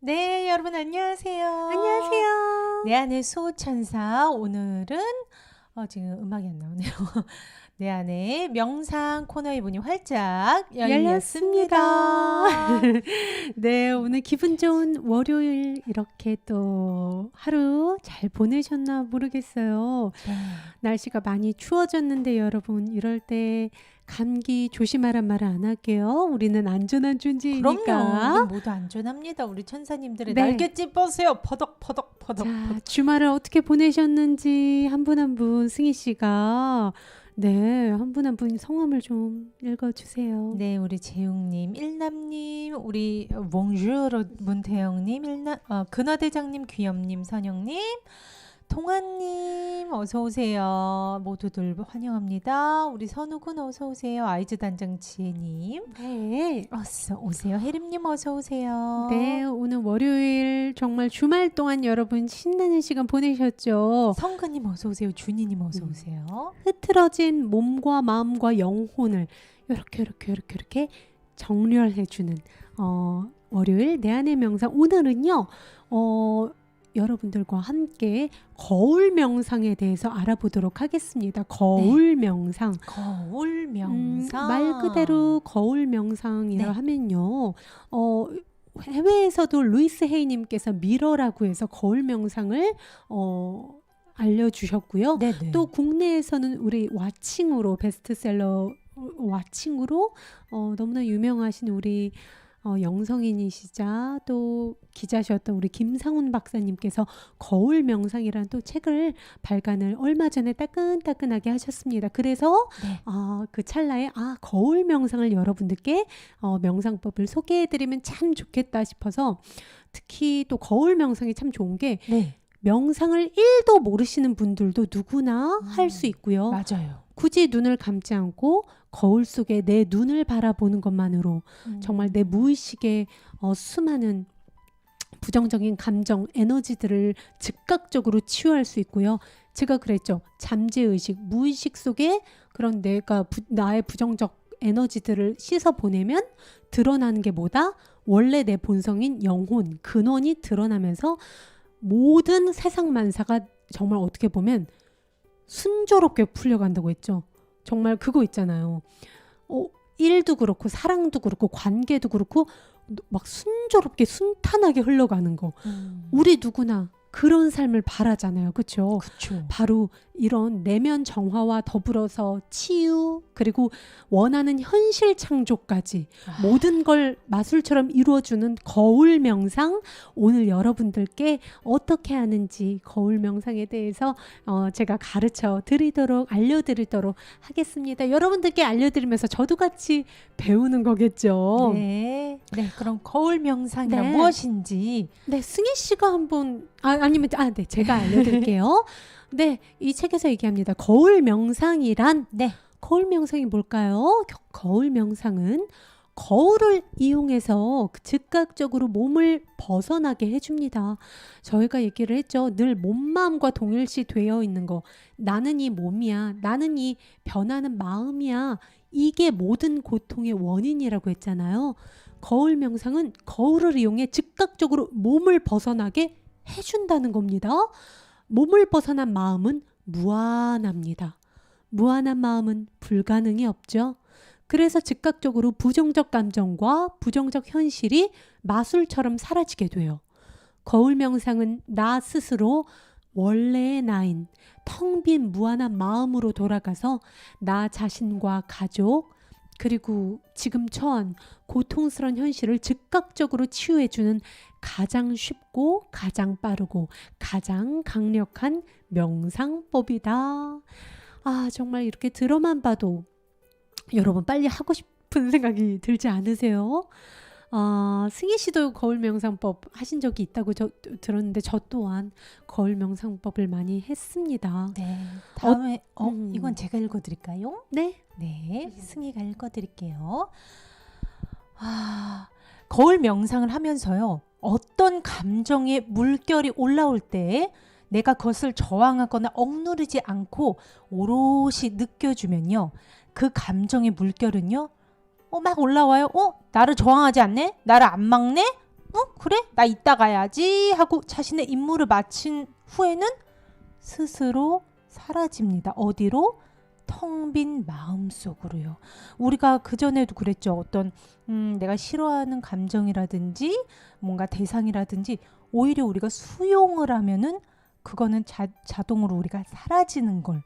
네, 여러분 안녕하세요. 안녕하세요. 내 안의 수호천사. 오늘은 지금 음악이 안 나오네요. 내 안의 명상 코너의 문이 활짝 열렸습니다. 네, 오늘 기분 좋은 월요일 이렇게 또 하루 잘 보내셨나 모르겠어요. 네. 날씨가 많이 추워졌는데 여러분 이럴 때 감기 조심하란 말을 안 할게요. 우리는 안전한 존재이니까. 그럼요. 우리 모두 안전합니다. 우리 천사님들의 네. 날갯짓 보세요. 퍼덕. 자, 주말을 어떻게 보내셨는지 한 분 한 분 승희 씨가 네, 한 분 한 분 성함을 좀 읽어주세요. 네, 우리 재웅님, 일남님, 우리 몽주르 문태영님, 근화대장님, 귀염님, 선영님, 통아님 어서 오세요. 모두들 환영합니다. 우리 선우군 어서 오세요. 아이즈 단장 지혜님 네. 어서 오세요. 혜림님 어서 오세요. 네, 오늘 월요일 정말 주말 동안 여러분 신나는 시간 보내셨죠? 성근님 어서 오세요. 준이님 어서 오세요. 흐트러진 몸과 마음과 영혼을 이렇게 정렬해주는 월요일 내 안의 명상. 오늘은요, 여러분들과 함께 거울 명상에 대해서 알아보도록 하겠습니다. 거울 명상. 거울 명상. 말 그대로 거울 명상이라 네. 하면요. 해외에서도 루이스 헤이님께서 미러라고 해서 거울 명상을 알려주셨고요. 네네. 또 국내에서는 우리 와칭으로 베스트셀러 와칭으로 너무나 유명하신 우리 영성인이시자 또 기자셨던 우리 김상훈 박사님께서 거울 명상이라는 또 책을 발간을 얼마 전에 따끈따끈하게 하셨습니다. 그래서 네. 그 찰나에 거울 명상을 여러분들께 명상법을 소개해드리면 참 좋겠다 싶어서 특히 또 거울 명상이 참 좋은 게 네. 명상을 1도 모르시는 분들도 누구나 할 수 있고요. 맞아요. 굳이 눈을 감지 않고 거울 속에 내 눈을 바라보는 것만으로 정말 내 무의식의 수많은 부정적인 감정, 에너지들을 즉각적으로 치유할 수 있고요. 제가 그랬죠. 잠재의식, 무의식 속에 그런 나의 부정적 에너지들을 씻어보내면 드러나는 게 뭐다? 원래 내 본성인 영혼, 근원이 드러나면서 모든 세상 만사가 정말 어떻게 보면 순조롭게 풀려간다고 했죠. 정말 그거 있잖아요. 일도 그렇고 사랑도 그렇고 관계도 그렇고 막 순조롭게 순탄하게 흘러가는 거. 우리 누구나 그런 삶을 바라잖아요. 그렇죠? 그쵸. 바로 이런 내면 정화와 더불어서 치유 그리고 원하는 현실 창조까지 모든 걸 마술처럼 이루어주는 거울 명상. 오늘 여러분들께 어떻게 하는지 거울 명상에 대해서 제가 가르쳐 드리도록 알려드리도록 하겠습니다. 여러분들께 알려드리면서 저도 같이 배우는 거겠죠. 네. 그럼 거울 명상이란 네. 무엇인지. 네, 승희 씨가 한번 네, 제가 알려드릴게요. 네, 이 책에서 얘기합니다. 거울 명상이란 네. 거울 명상이 뭘까요? 거울 명상은 거울을 이용해서 즉각적으로 몸을 벗어나게 해줍니다. 저희가 얘기를 했죠. 늘 몸, 마음과 동일시 되어 있는 거. 나는 이 몸이야. 나는 이 변하는 마음이야. 이게 모든 고통의 원인이라고 했잖아요. 거울 명상은 거울을 이용해 즉각적으로 몸을 벗어나게 해준다는 겁니다. 몸을 벗어난 마음은 무한합니다. 무한한 마음은 불가능이 없죠. 그래서 즉각적으로 부정적 감정과 부정적 현실이 마술처럼 사라지게 돼요. 거울 명상은 나 스스로 원래의 나인 텅 빈 무한한 마음으로 돌아가서 나 자신과 가족 그리고 지금 처한 고통스러운 현실을 즉각적으로 치유해주는 가장 쉽고 가장 빠르고 가장 강력한 명상법이다. 정말 이렇게 들어만 봐도 여러분 빨리 하고 싶은 생각이 들지 않으세요? 승희 씨도 거울 명상법 하신 적이 있다고 들었는데 저 또한 거울 명상법을 많이 했습니다. 네. 다음에 이건 제가 읽어드릴까요? 네. 네. 승희가 읽어드릴게요. 거울 명상을 하면서요. 어떤 감정의 물결이 올라올 때 내가 그것을 저항하거나 억누르지 않고 오롯이 느껴주면요. 그 감정의 물결은요. 막 올라와요. 나를 저항하지 않네? 나를 안 막네? 그래? 나 이따 가야지 하고 자신의 임무를 마친 후에는 스스로 사라집니다. 어디로? 텅 빈 마음속으로요. 우리가 그전에도 그랬죠. 어떤 내가 싫어하는 감정이라든지 뭔가 대상이라든지 오히려 우리가 수용을 하면은 그거는 자동으로 우리가 사라지는 걸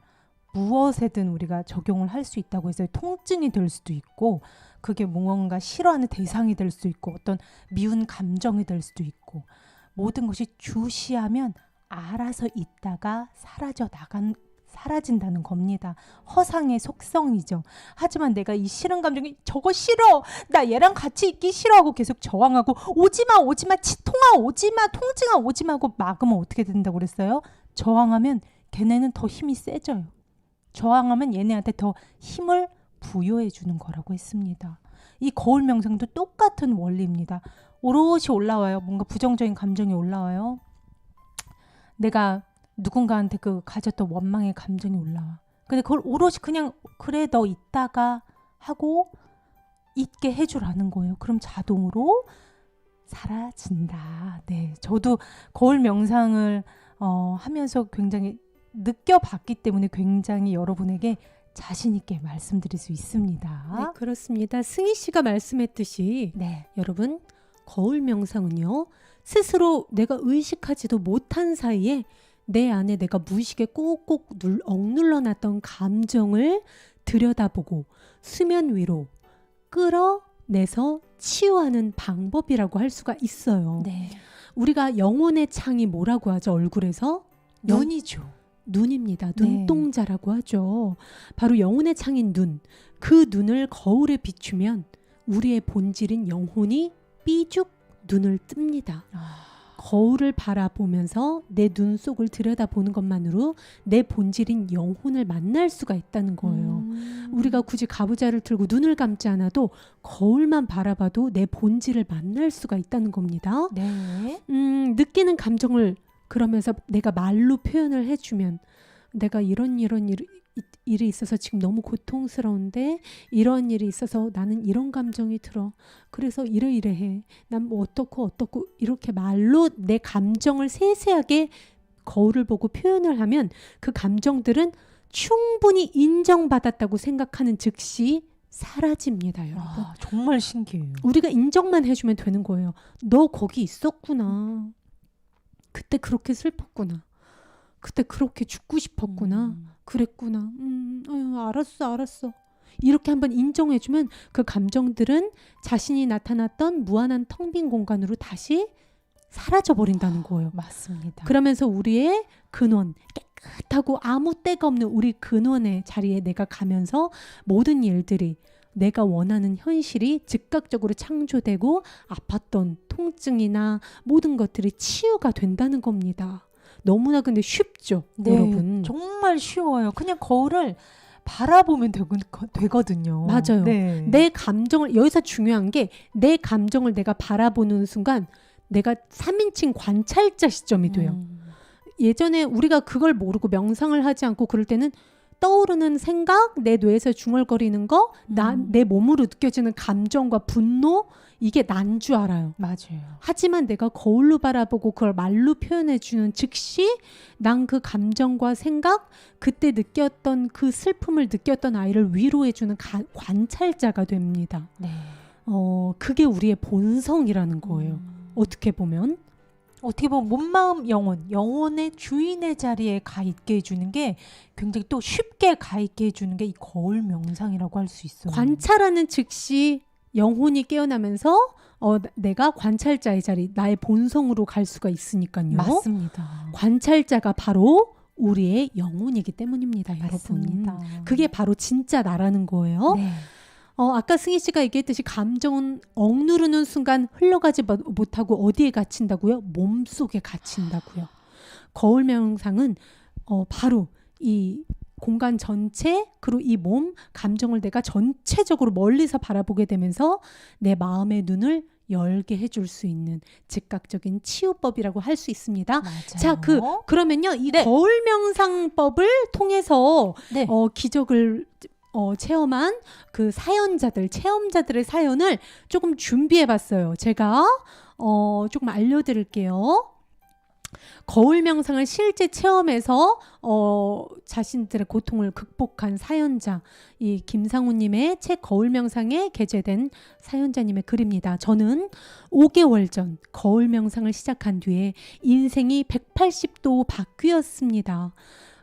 무엇에든 우리가 적용을 할 수 있다고 해서 통증이 될 수도 있고 그게 무언가 싫어하는 대상이 될 수도 있고 어떤 미운 감정이 될 수도 있고 모든 것이 주시하면 알아서 있다가 사라진다는 겁니다. 허상의 속성이죠. 하지만 내가 이 싫은 감정이 저거 싫어. 나 얘랑 같이 있기 싫어하고 계속 저항하고 오지마 치통아 오지마 통증아 오지마 하고 막으면 어떻게 된다고 그랬어요? 저항하면 걔네는 더 힘이 세져요. 저항하면 얘네한테 더 힘을 부여해 주는 거라고 했습니다. 이 거울 명상도 똑같은 원리입니다. 오롯이 올라와요. 뭔가 부정적인 감정이 올라와요. 내가 누군가한테 그 가졌던 원망의 감정이 올라와. 근데 그걸 오롯이 그냥 그래 너 있다가 하고 있게 해주라는 거예요. 그럼 자동으로 사라진다. 네, 저도 거울 명상을 하면서 굉장히 느껴봤기 때문에 굉장히 여러분에게 자신 있게 말씀드릴 수 있습니다. 네, 그렇습니다. 승희 씨가 말씀했듯이 네. 여러분 거울 명상은요. 스스로 내가 의식하지도 못한 사이에 내 안에 내가 무의식에 꼭꼭 억눌러 놨던 감정을 들여다보고 수면 위로 끌어내서 치유하는 방법이라고 할 수가 있어요. 네. 우리가 영혼의 창이 뭐라고 하죠? 얼굴에서? 눈이죠. 눈입니다. 네. 눈동자라고 하죠. 바로 영혼의 창인 눈. 그 눈을 거울에 비추면 우리의 본질인 영혼이 삐죽 눈을 뜹니다. 거울을 바라보면서 내 눈 속을 들여다보는 것만으로 내 본질인 영혼을 만날 수가 있다는 거예요. 우리가 굳이 가부좌를 들고 눈을 감지 않아도 거울만 바라봐도 내 본질을 만날 수가 있다는 겁니다. 네. 느끼는 감정을 그러면서 내가 말로 표현을 해주면 내가 이런 일이 있어서 지금 너무 고통스러운데 이런 일이 있어서 나는 이런 감정이 들어. 그래서 이래해. 난 뭐 어떻고 이렇게 말로 내 감정을 세세하게 거울을 보고 표현을 하면 그 감정들은 충분히 인정받았다고 생각하는 즉시 사라집니다, 여러분. 정말 신기해요. 우리가 인정만 해주면 되는 거예요. 너 거기 있었구나. 그때 그렇게 슬펐구나. 그때 그렇게 죽고 싶었구나. 그랬구나. 알았어. 이렇게 한번 인정해주면 그 감정들은 자신이 나타났던 무한한 텅 빈 공간으로 다시 사라져버린다는 거예요. 맞습니다. 그러면서 우리의 근원, 깨끗하고 아무 때가 없는 우리 근원의 자리에 내가 가면서 모든 일들이 내가 원하는 현실이 즉각적으로 창조되고 아팠던 통증이나 모든 것들이 치유가 된다는 겁니다. 너무나 근데 쉽죠, 네, 여러분. 정말 쉬워요. 그냥 거울을 바라보면 되거든요. 맞아요. 네. 내 감정을 여기서 중요한 게 내 감정을 내가 바라보는 순간 내가 3인칭 관찰자 시점이 돼요. 예전에 우리가 그걸 모르고 명상을 하지 않고 그럴 때는 떠오르는 생각, 내 뇌에서 중얼거리는 거, 내 몸으로 느껴지는 감정과 분노, 이게 난 줄 알아요. 맞아요. 하지만 내가 거울로 바라보고 그걸 말로 표현해주는 즉시 난 그 감정과 생각, 그때 느꼈던 그 슬픔을 느꼈던 아이를 위로해주는 관찰자가 됩니다. 네. 그게 우리의 본성이라는 거예요. 어떻게 보면 몸, 마음, 영혼의 주인의 자리에 가 있게 해주는 게 굉장히 또 쉽게 가 있게 해주는 게 이 거울 명상이라고 할 수 있어요. 관찰하는 즉시 영혼이 깨어나면서 내가 관찰자의 자리, 나의 본성으로 갈 수가 있으니까요. 맞습니다. 관찰자가 바로 우리의 영혼이기 때문입니다, 맞습니다. 여러분. 그게 바로 진짜 나라는 거예요. 네. 아까 승희 씨가 얘기했듯이 감정은 억누르는 순간 흘러가지 못하고 어디에 갇힌다고요? 몸속에 갇힌다고요. 거울 명상은 바로 이 공간 전체 그리고 이 몸 감정을 내가 전체적으로 멀리서 바라보게 되면서 내 마음의 눈을 열게 해줄 수 있는 즉각적인 치유법이라고 할 수 있습니다. 맞아요. 자, 그러면요 이 네. 거울 명상법을 통해서 네. 기적을 체험한 그 체험자들의 사연을 조금 준비해봤어요. 제가 조금 알려드릴게요. 거울 명상을 실제 체험해서 자신들의 고통을 극복한 사연자, 이 김상우님의 책 거울 명상에 게재된 사연자님의 글입니다. 저는 5개월 전 거울 명상을 시작한 뒤에 인생이 180도 바뀌었습니다.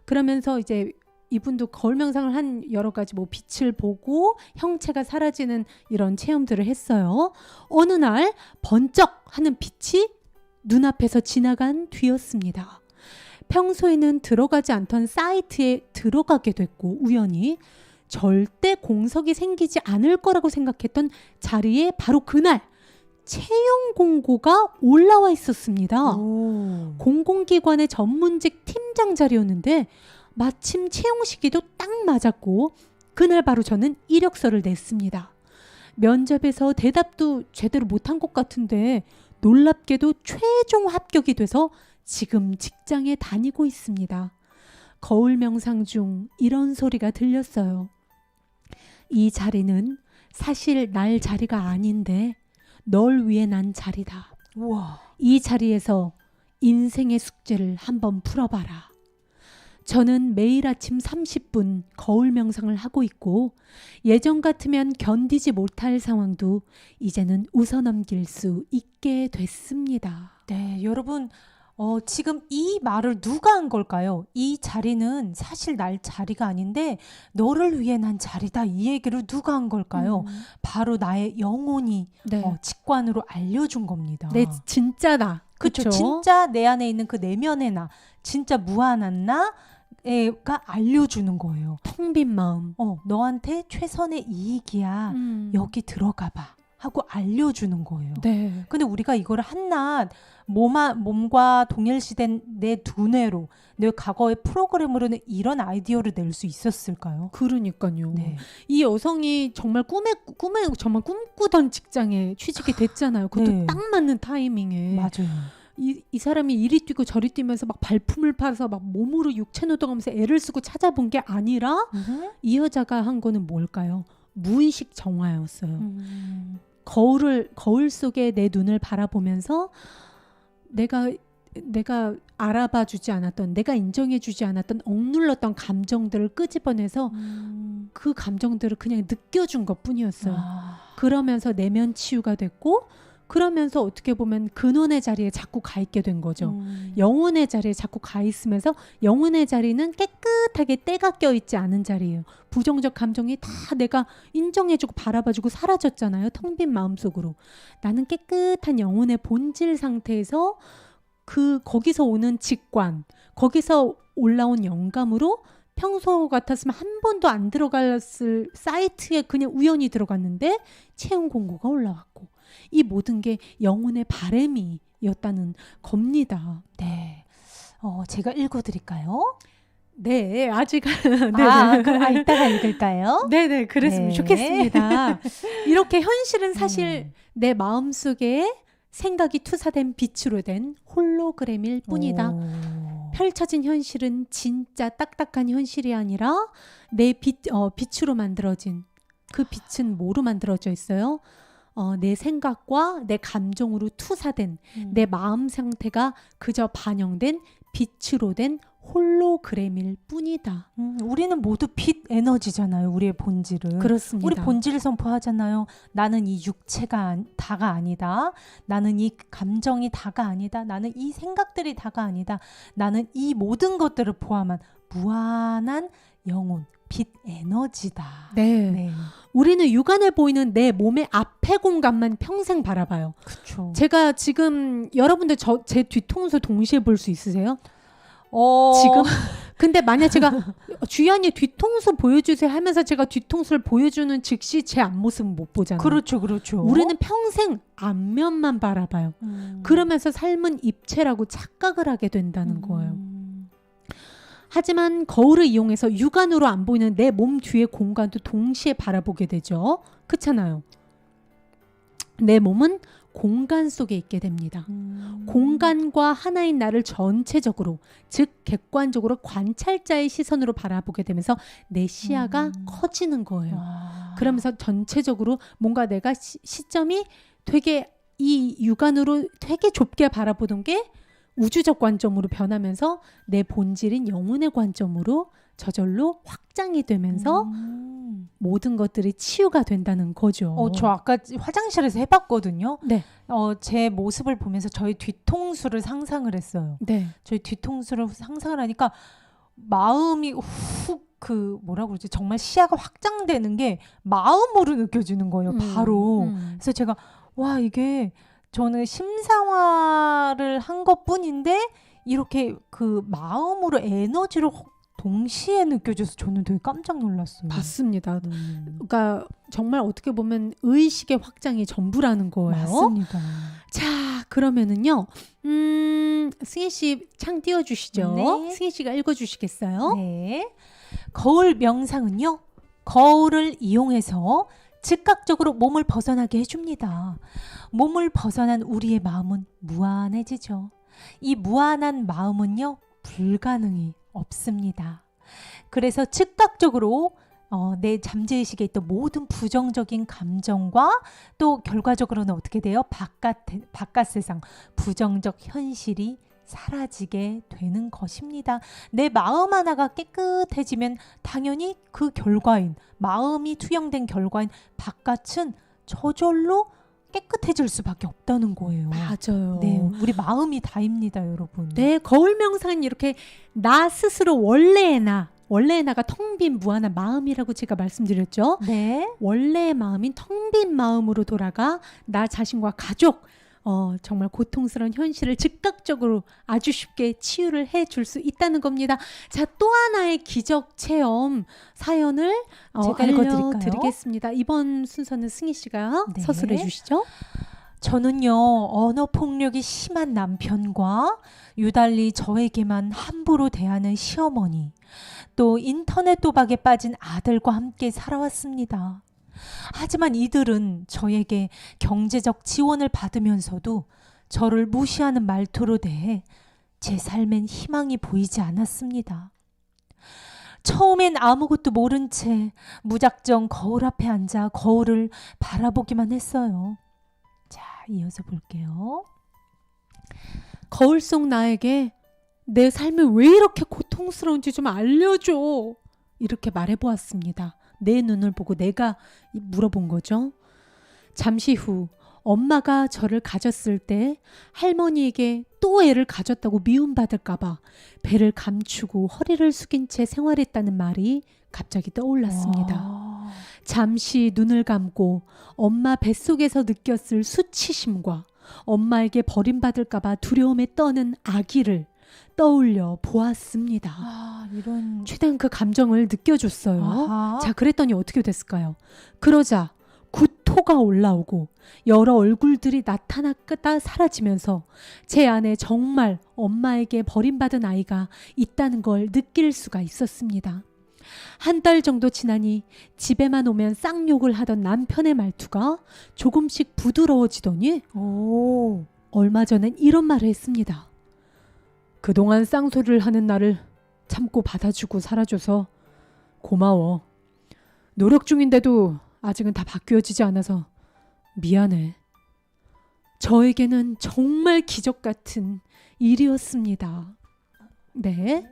그러면서 이제 이분도 거울 명상을 한 여러 가지 뭐 빛을 보고 형체가 사라지는 이런 체험들을 했어요. 어느 날 번쩍 하는 빛이 눈앞에서 지나간 뒤였습니다. 평소에는 들어가지 않던 사이트에 들어가게 됐고 우연히 절대 공석이 생기지 않을 거라고 생각했던 자리에 바로 그날 채용 공고가 올라와 있었습니다. 오. 공공기관의 전문직 팀장 자리였는데 마침 채용 시기도 딱 맞았고 그날 바로 저는 이력서를 냈습니다. 면접에서 대답도 제대로 못한 것 같은데 놀랍게도 최종 합격이 돼서 지금 직장에 다니고 있습니다. 거울 명상 중 이런 소리가 들렸어요. 이 자리는 사실 날 자리가 아닌데 널 위해 난 자리다. 우와. 이 자리에서 인생의 숙제를 한번 풀어봐라. 저는 매일 아침 30분 거울 명상을 하고 있고 예전 같으면 견디지 못할 상황도 이제는 웃어넘길 수 있게 됐습니다. 네, 여러분 지금 이 말을 누가 한 걸까요? 이 자리는 사실 날 자리가 아닌데 너를 위해 난 자리다. 이 얘기를 누가 한 걸까요? 바로 나의 영혼이 네. 직관으로 알려준 겁니다. 내 진짜다. 그쵸? 그쵸? 진짜 내 안에 있는 그 내면의 나, 진짜 무한한 나가 알려주는 거예요. 텅 빈 마음. 너한테 최선의 이익이야. 여기 들어가 봐. 하고 알려주는 거예요. 네. 근데 우리가 이거를 한낱 몸과 동일시된 내 두뇌로, 내 과거의 프로그램으로는 이런 아이디어를 낼 수 있었을까요? 그러니까요. 네. 이 여성이 정말 꿈에 정말 꿈꾸던 직장에 취직이 됐잖아요. 그것도 네. 딱 맞는 타이밍에. 맞아요. 이 사람이 이리 뛰고 저리 뛰면서 막 발품을 팔아서 막 몸으로 육체 노동하면서 애를 쓰고 찾아본 게 아니라 이 여자가 한 거는 뭘까요? 무의식 정화였어요. 거울 속에 내 눈을 바라보면서 내가 알아봐 주지 않았던, 내가 인정해 주지 않았던 억눌렀던 감정들을 끄집어내서 그 감정들을 그냥 느껴준 것 뿐이었어요. 그러면서 내면 치유가 됐고 그러면서 어떻게 보면 근원의 자리에 자꾸 가 있게 된 거죠. 영혼의 자리에 자꾸 가 있으면서 영혼의 자리는 깨끗하게 때가 껴있지 않은 자리예요. 부정적 감정이 다 내가 인정해주고 바라봐주고 사라졌잖아요. 텅 빈 마음속으로. 나는 깨끗한 영혼의 본질 상태에서 거기서 오는 직관, 거기서 올라온 영감으로 평소 같았으면 한 번도 안 들어갔을 사이트에 그냥 우연히 들어갔는데 채용 공고가 올라왔고 이 모든 게 영혼의 바램이었다는 겁니다. 네. 제가 읽어드릴까요? 네, 아직 그럼 이따가 읽을까요? 네네, 그랬으면 네. 좋겠습니다. 이렇게 현실은 사실 내 마음속에 생각이 투사된 빛으로 된 홀로그램일 뿐이다. 펼쳐진 현실은 진짜 딱딱한 현실이 아니라 내 빛으로 만들어진 그 빛은 뭐로 만들어져 있어요? 내 생각과 내 감정으로 투사된 내 마음 상태가 그저 반영된 빛으로 된 홀로그램일 뿐이다. 우리는 모두 빛 에너지잖아요. 우리의 본질은. 그렇습니다. 우리 본질을 선포하잖아요. 나는 이 육체가 다가 아니다. 나는 이 감정이 다가 아니다. 나는 이 생각들이 다가 아니다. 나는 이 모든 것들을 포함한 무한한 영혼, 빛 에너지다. 네. 네. 우리는 육안에 보이는 내 몸의 앞의 공간만 평생 바라봐요. 그렇죠. 제가 지금 여러분들 제 뒤통수 동시에 볼 수 있으세요? 지금? 근데 만약 제가 주연이 뒤통수 보여주세요 하면서 제가 뒤통수를 보여주는 즉시 제 앞모습은 못 보잖아요. 그렇죠. 그렇죠. 우리는 평생 앞면만 바라봐요. 그러면서 삶은 입체라고 착각을 하게 된다는 거예요. 하지만 거울을 이용해서 육안으로 안 보이는 내 몸 뒤의 공간도 동시에 바라보게 되죠. 그렇잖아요. 내 몸은 공간 속에 있게 됩니다. 공간과 하나인 나를 전체적으로, 즉 객관적으로 관찰자의 시선으로 바라보게 되면서 내 시야가 커지는 거예요. 그러면서 전체적으로 뭔가 내가 시점이 되게 이 육안으로 되게 좁게 바라보던 게 우주적 관점으로 변하면서 내 본질인 영혼의 관점으로 저절로 확장이 되면서 모든 것들이 치유가 된다는 거죠. 저 아까 화장실에서 해봤거든요. 네. 제 모습을 보면서 저희 뒤통수를 상상을 했어요. 네. 저희 뒤통수를 상상을 하니까 마음이 훅 뭐라고 그러지? 정말 시야가 확장되는 게 마음으로 느껴지는 거예요. 바로. 그래서 제가 와 이게 저는 심상화를 한 것뿐인데 이렇게 그 마음으로 에너지로 동시에 느껴져서 저는 되게 깜짝 놀랐어요. 맞습니다. 그러니까 정말 어떻게 보면 의식의 확장이 전부라는 거예요. 맞습니다. 자, 그러면은요. 승희 씨 창 띄워 주시죠. 네. 승희 씨가 읽어 주시겠어요? 네. 거울 명상은요. 거울을 이용해서 즉각적으로 몸을 벗어나게 해줍니다. 몸을 벗어난 우리의 마음은 무한해지죠. 이 무한한 마음은요. 불가능이 없습니다. 그래서 즉각적으로 내 잠재의식에 있던 모든 부정적인 감정과 또 결과적으로는 어떻게 돼요? 바깥 세상 부정적 현실이 사라지게 되는 것입니다. 내 마음 하나가 깨끗해지면 당연히 그 결과인 마음이 투영된 결과인 바깥은 저절로 깨끗해질 수밖에 없다는 거예요. 맞아요. 네, 우리 마음이 다입니다, 여러분. 네, 거울 명상은 이렇게 나 스스로 원래의 나가 텅 빈 무한한 마음이라고 제가 말씀드렸죠. 네. 원래의 마음인 텅 빈 마음으로 돌아가 나 자신과 가족 정말 고통스러운 현실을 즉각적으로 아주 쉽게 치유를 해줄 수 있다는 겁니다. 자, 또 하나의 기적 체험 사연을 제가 읽어드릴까요? 알려드리겠습니다. 이번 순서는 승희 씨가 네. 서술해 주시죠. 저는요, 언어 폭력이 심한 남편과 유달리 저에게만 함부로 대하는 시어머니, 또 인터넷 도박에 빠진 아들과 함께 살아왔습니다. 하지만 이들은 저에게 경제적 지원을 받으면서도 저를 무시하는 말투로 대해 제 삶엔 희망이 보이지 않았습니다. 처음엔 아무것도 모른 채 무작정 거울 앞에 앉아 거울을 바라보기만 했어요. 자, 이어서 볼게요. 거울 속 나에게 내 삶이 왜 이렇게 고통스러운지 좀 알려줘. 이렇게 말해보았습니다. 내 눈을 보고 내가 물어본 거죠. 잠시 후 엄마가 저를 가졌을 때 할머니에게 또 애를 가졌다고 미움받을까봐 배를 감추고 허리를 숙인 채 생활했다는 말이 갑자기 떠올랐습니다. 와. 잠시 눈을 감고 엄마 뱃속에서 느꼈을 수치심과 엄마에게 버림받을까봐 두려움에 떠는 아기를 떠올려 보았습니다. 이런. 최대한 그 감정을 느껴줬어요. 아하. 자, 그랬더니 어떻게 됐을까요? 그러자 구토가 올라오고 여러 얼굴들이 나타났다 사라지면서 제 안에 정말 엄마에게 버림받은 아이가 있다는 걸 느낄 수가 있었습니다. 한 달 정도 지나니 집에만 오면 쌍욕을 하던 남편의 말투가 조금씩 부드러워지더니 얼마 전엔 이런 말을 했습니다. 그동안 쌍소리를 하는 나를 참고 받아주고 살아줘서 고마워. 노력 중인데도 아직은 다 바뀌어지지 않아서 미안해. 저에게는 정말 기적 같은 일이었습니다. 네.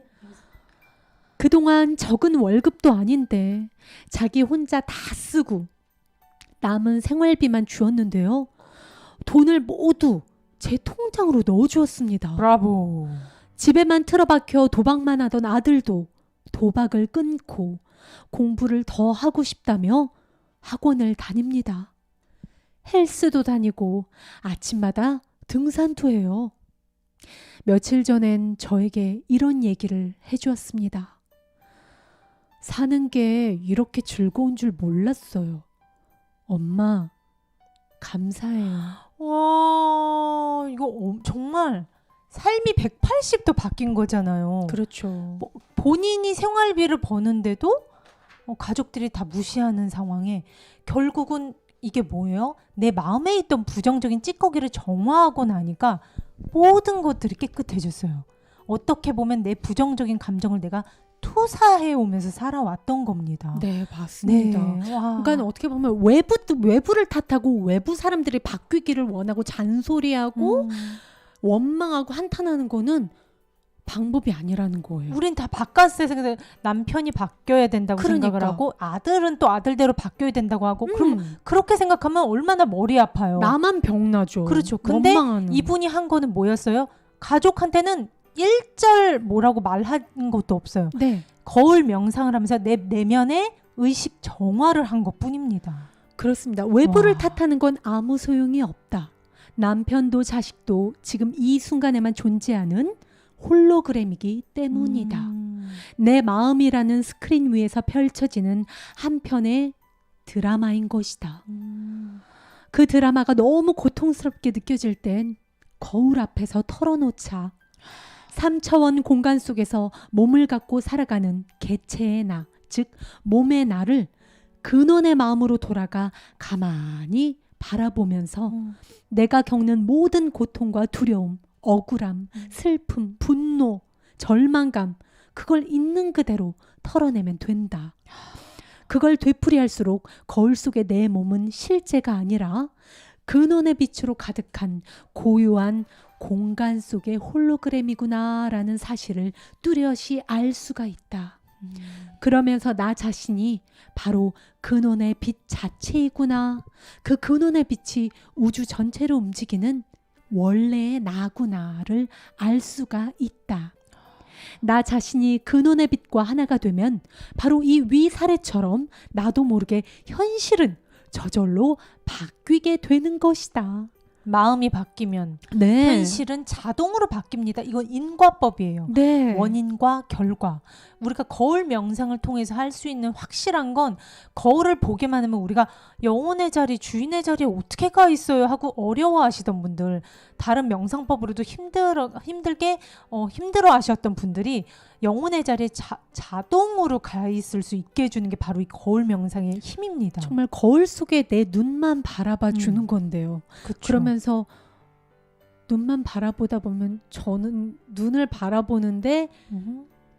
그동안 적은 월급도 아닌데 자기 혼자 다 쓰고 남은 생활비만 주었는데요. 돈을 모두 제 통장으로 넣어주었습니다. 브라보. 집에만 틀어박혀 도박만 하던 아들도 도박을 끊고 공부를 더 하고 싶다며 학원을 다닙니다. 헬스도 다니고 아침마다 등산도 해요. 며칠 전엔 저에게 이런 얘기를 해주었습니다. 사는 게 이렇게 즐거운 줄 몰랐어요. 엄마, 감사해요. 와, 이거 정말 삶이 180도 바뀐 거잖아요. 그렇죠. 본인이 생활비를 버는데도 가족들이 다 무시하는 상황에 결국은 이게 뭐예요? 내 마음에 있던 부정적인 찌꺼기를 정화하고 나니까 모든 것들이 깨끗해졌어요. 어떻게 보면 내 부정적인 감정을 내가 투사해 오면서 살아왔던 겁니다. 네, 맞습니다. 와. 그러니까 어떻게 보면 외부를 탓하고 외부 사람들이 바뀌기를 원하고 잔소리하고 원망하고 한탄하는 거는 방법이 아니라는 거예요. 우린 다 바깥 세상에서 남편이 바뀌어야 된다고 생각을 그러니까. 하고 아들은 또 아들대로 바뀌어야 된다고 하고 그럼 그렇게 생각하면 얼마나 머리 아파요. 나만 병나죠. 그렇죠. 근데 원망하는. 이분이 한 거는 뭐였어요? 가족한테는 일절 뭐라고 말한 것도 없어요. 네, 거울 명상을 하면서 내 내면의 의식 정화를 한 것뿐입니다. 그렇습니다. 외부를 와. 탓하는 건 아무 소용이 없다. 남편도 자식도 지금 이 순간에만 존재하는 홀로그램이기 때문이다. 내 마음이라는 스크린 위에서 펼쳐지는 한 편의 드라마인 것이다. 그 드라마가 너무 고통스럽게 느껴질 땐 거울 앞에서 털어놓자. 3차원 공간 속에서 몸을 갖고 살아가는 개체의 나, 즉 몸의 나를 근원의 마음으로 돌아가 가만히 바라보면서 내가 겪는 모든 고통과 두려움, 억울함, 슬픔, 분노, 절망감 그걸 있는 그대로 털어내면 된다. 그걸 되풀이할수록 거울 속의 내 몸은 실제가 아니라 근원의 빛으로 가득한 고요한 공간 속의 홀로그램이구나라는 사실을 뚜렷이 알 수가 있다. 그러면서 나 자신이 바로 근원의 빛 자체이구나. 그 근원의 빛이 우주 전체를 움직이는 원래의 나구나를 알 수가 있다. 나 자신이 근원의 빛과 하나가 되면 바로 이 위사례처럼 나도 모르게 현실은 저절로 바뀌게 되는 것이다. 마음이 바뀌면 네. 현실은 자동으로 바뀝니다. 이건 인과법이에요. 네. 원인과 결과. 우리가 거울 명상을 통해서 할 수 있는 확실한 건 거울을 보기만 하면 우리가 영혼의 자리, 주인의 자리에 어떻게 가 있어요 하고 어려워하시던 분들, 다른 명상법으로도 힘들게 힘들어하셨던 분들이 영혼의 자리에 자동으로 가 있을 수 있게 해주는 게 바로 이 거울 명상의 힘입니다. 정말 거울 속에 내 눈만 바라봐 주는 건데요. 그쵸. 그러면서 눈만 바라보다 보면 저는 눈을 바라보는데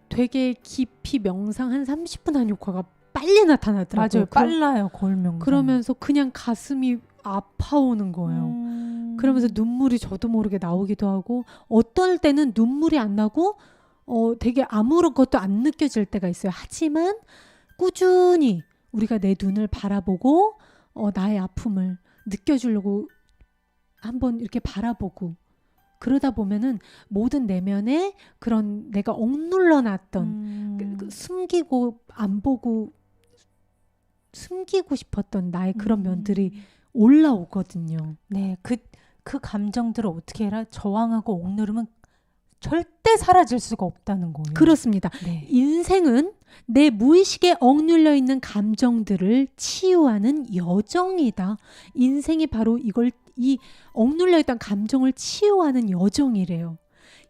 되게 깊이 명상 한 30분 한 효과가 빨리 나타나더라고요. 맞아요. 빨라요. 거울 명상. 그러면서 그냥 가슴이 아파오는 거예요. 그러면서 눈물이 저도 모르게 나오기도 하고 어떨 때는 눈물이 안 나고 되게 아무것도 안 느껴질 때가 있어요. 하지만 꾸준히 우리가 내 눈을 바라보고 나의 아픔을 느껴주려고 한번 이렇게 바라보고 그러다 보면은 모든 내면에 그런 내가 억눌러 놨던 숨기고 안 보고 숨기고 싶었던 나의 그런 면들이 올라오거든요. 네, 그 감정들을 어떻게 해라? 저항하고 억누르면 절대 사라질 수가 없다는 거예요. 그렇습니다. 네. 인생은 내 무의식에 억눌려 있는 감정들을 치유하는 여정이다. 인생이 바로 이 억눌려 있던 감정을 치유하는 여정이래요.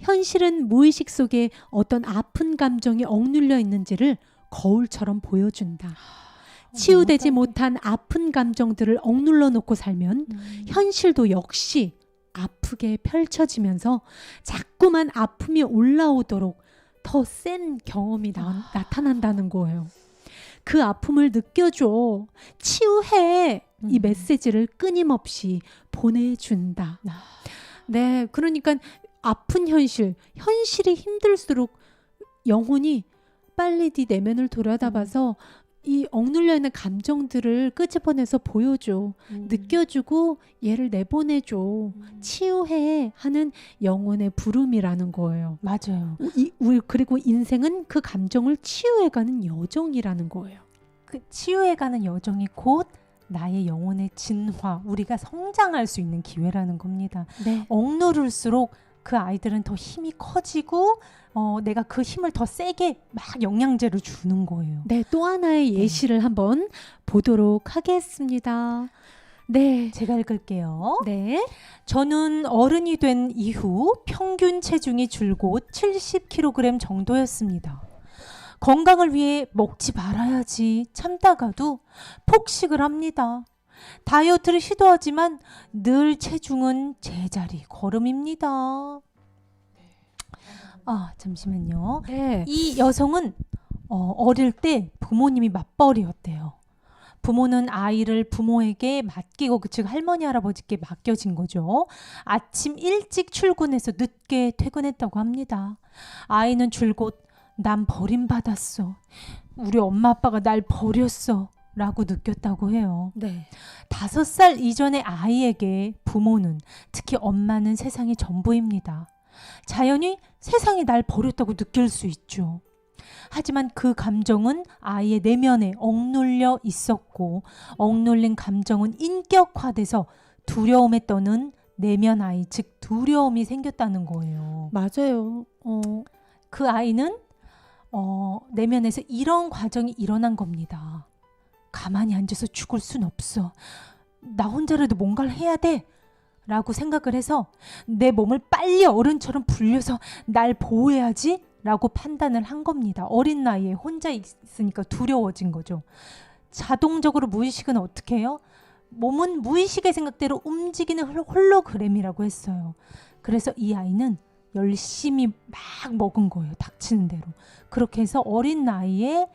현실은 무의식 속에 어떤 아픈 감정이 억눌려 있는지를 거울처럼 보여준다. 치유되지 못한 아픈 감정들을 억눌러 놓고 살면 현실도 역시 아프게 펼쳐지면서 자꾸만 아픔이 올라오도록 더 센 경험이 나타난다는 거예요. 그 아픔을 느껴줘. 치유해. 이 메시지를 끊임없이 보내준다. 네, 그러니까 아픈 현실이 힘들수록 영혼이 빨리 네 내면을 돌아다봐서 이 억눌려 있는 감정들을 끄집어내서 보여줘. 느껴주고 얘를 내보내줘. 치유해 하는 영혼의 부름이라는 거예요. 맞아요. 그리고 인생은 그 감정을 치유해가는 여정이라는 거예요. 그 치유해가는 여정이 곧 나의 영혼의 진화, 우리가 성장할 수 있는 기회라는 겁니다. 네. 억누를수록 그 아이들은 더 힘이 커지고 내가 그 힘을 더 세게 막 영양제를 주는 거예요. 네, 또 하나의 예시를 한번 보도록 하겠습니다. 네. 제가 읽을게요. 네. 저는 어른이 된 이후 평균 체중이 줄곧 70kg 정도였습니다. 건강을 위해 먹지 말아야지 참다가도 폭식을 합니다. 다이어트를 시도하지만 늘 체중은 제자리 걸음입니다. 아, 잠시만요. 네. 이 여성은 어릴 때 부모님이 맞벌이였대요. 부모는 아이를 부모에게 맡기고 즉 할머니 할아버지께 맡겨진 거죠. 아침 일찍 출근해서 늦게 퇴근했다고 합니다. 아이는 줄곧 난 버림받았어. 우리 엄마 아빠가 날 버렸어. 라고 느꼈다고 해요. 네. 5살 이전의 아이에게 부모는, 특히 엄마는 세상의 전부입니다. 자연히 세상이 날 버렸다고 느낄 수 있죠. 하지만 그 감정은 아이의 내면에 억눌려 있었고, 억눌린 감정은 인격화돼서 두려움에 떠는 내면 아이, 즉 두려움이 생겼다는 거예요. 맞아요. 그 아이는 내면에서 이런 과정이 일어난 겁니다. 가만히 앉아서 죽을 순 없어. 나 혼자라도 뭔가를 해야 돼. 라고 생각을 해서 내 몸을 빨리 어른처럼 불려서 날 보호해야지 라고 판단을 한 겁니다. 어린 나이에 혼자 있으니까 두려워진 거죠. 자동적으로 무의식은 어떻게 해요? 몸은 무의식의 생각대로 움직이는 홀로그램이라고 했어요. 그래서 이 아이는 열심히 막 먹은 거예요. 닥치는 대로. 그렇게 해서 어린 나이에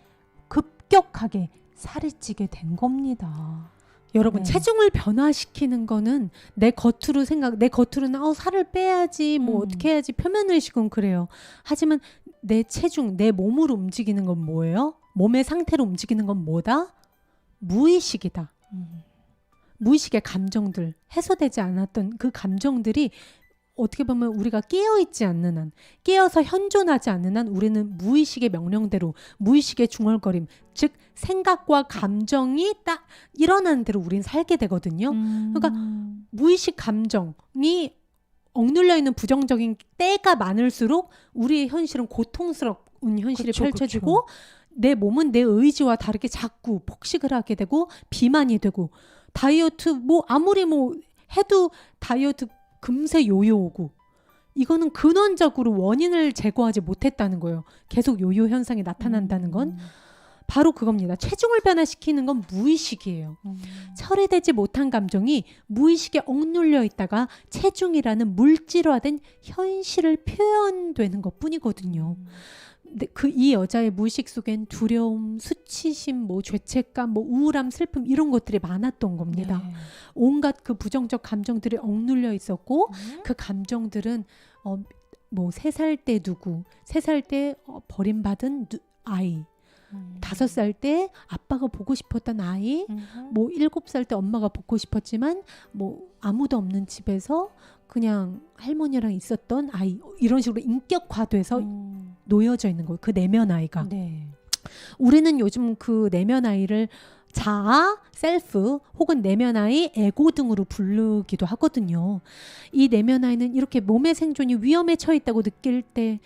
급격하게 살이 찌게 된 겁니다. 여러분, 네. 체중을 변화시키는 거는 내 겉으로는 살을 빼야지, 어떻게 해야지, 표면의식은 그래요. 하지만 내 체중, 내 몸으로 움직이는 건 뭐예요? 몸의 상태로 움직이는 건 뭐다? 무의식이다. 무의식의 감정들, 해소되지 않았던 그 감정들이 어떻게 보면 우리가 깨어있지 않는 한, 깨어서 현존하지 않는 한 우리는 무의식의 명령대로, 무의식의 중얼거림, 즉 생각과 감정이 딱 일어나는 대로 우리는 살게 되거든요. 그러니까 무의식 감정이 억눌려 있는 부정적인 때가 많을수록 우리의 현실은 고통스러운 현실이 그쵸, 펼쳐지고 내 몸은 내 의지와 다르게 자꾸 폭식을 하게 되고 비만이 되고 다이어트 아무리 해도 다이어트 금세 요요 오고 이거는 근원적으로 원인을 제거하지 못했다는 거예요. 계속 요요 현상이 나타난다는 건 바로 그겁니다. 체중을 변화시키는 건 무의식이에요. 처리되지 못한 감정이 무의식에 억눌려 있다가 체중이라는 물질화된 현실을 표현되는 것뿐이거든요. 근데 이 여자의 무의식 속엔 두려움, 수치심, 죄책감, 우울함, 슬픔 이런 것들이 많았던 겁니다. 네. 온갖 그 부정적 감정들이 억눌려 있었고 그 감정들은 3살 때 3살 때 버림받은 아이, 5살 때 아빠가 보고 싶었던 아이, 7살 때 엄마가 보고 싶었지만 아무도 없는 집에서 그냥 할머니랑 있었던 아이, 이런 식으로 인격화돼서 놓여져 있는 거예요. 그 내면 아이가. 네. 우리는 요즘 그 내면 아이를 자아, 셀프 혹은 내면 아이, 에고 등으로 부르기도 하거든요. 이 내면 아이는 이렇게 몸의 생존이 위험에 처해 있다고 느낄 때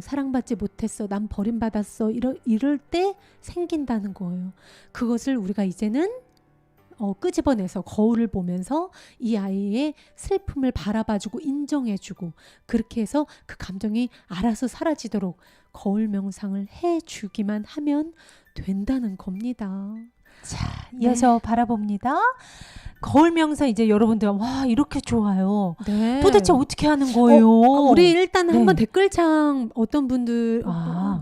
사랑받지 못했어, 난 버림받았어 이럴 때 생긴다는 거예요. 그것을 우리가 이제는 끄집어내서 거울을 보면서 이 아이의 슬픔을 바라봐주고 인정해주고 그렇게 해서 그 감정이 알아서 사라지도록 거울 명상을 해주기만 하면 된다는 겁니다. 자, 이어서 바라봅니다. 거울 명상 이제 여러분들 와 이렇게 좋아요. 네. 도대체 어떻게 하는 거예요? 우리 일단 네. 한번 댓글창 어떤 분들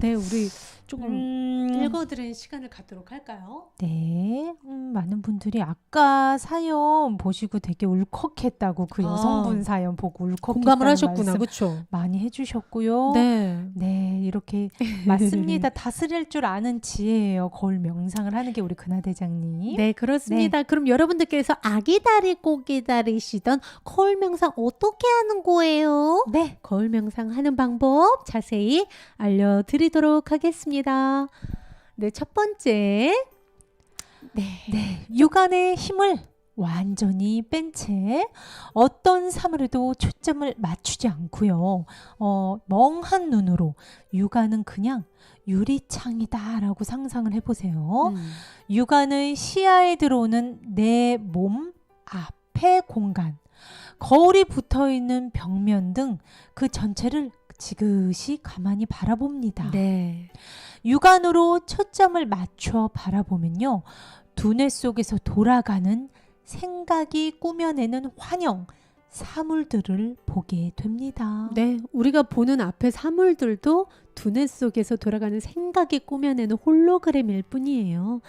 네, 우리 조금 읽어드리는 시간을 갖도록 할까요? 네, 많은 분들이 아까 사연 보시고 되게 울컥했다고 그 여성분 사연 보고 울컥했다는 공감을 하셨구나, 말씀 그렇죠? 많이 해주셨고요. 네. 네, 이렇게 맞습니다. 다스릴 줄 아는 지혜예요. 거울 명상을 하는 게 우리 근하 대장님. 네, 그렇습니다. 그럼 여러분들께서 기다리시던 거울 명상 어떻게 하는 거예요? 네, 거울 명상 하는 방법 자세히 알려드리도록 하겠습니다. 네, 첫 번째. 네, 육안의 힘을 완전히 뺀 채 어떤 사물에도 초점을 맞추지 않고요. 멍한 눈으로 육안은 그냥 유리창이다라고 상상을 해보세요. 육안의 시야에 들어오는 내 몸 앞의 공간, 거울이 붙어있는 벽면 등 그 전체를 지그시 가만히 바라봅니다. 네. 육안으로 초점을 맞춰 바라보면요. 두뇌 속에서 돌아가는 생각이 꾸며내는 환영, 사물들을 보게 됩니다. 네, 우리가 보는 앞에 사물들도 두뇌 속에서 돌아가는 생각이 꾸며내는 홀로그램일 뿐이에요.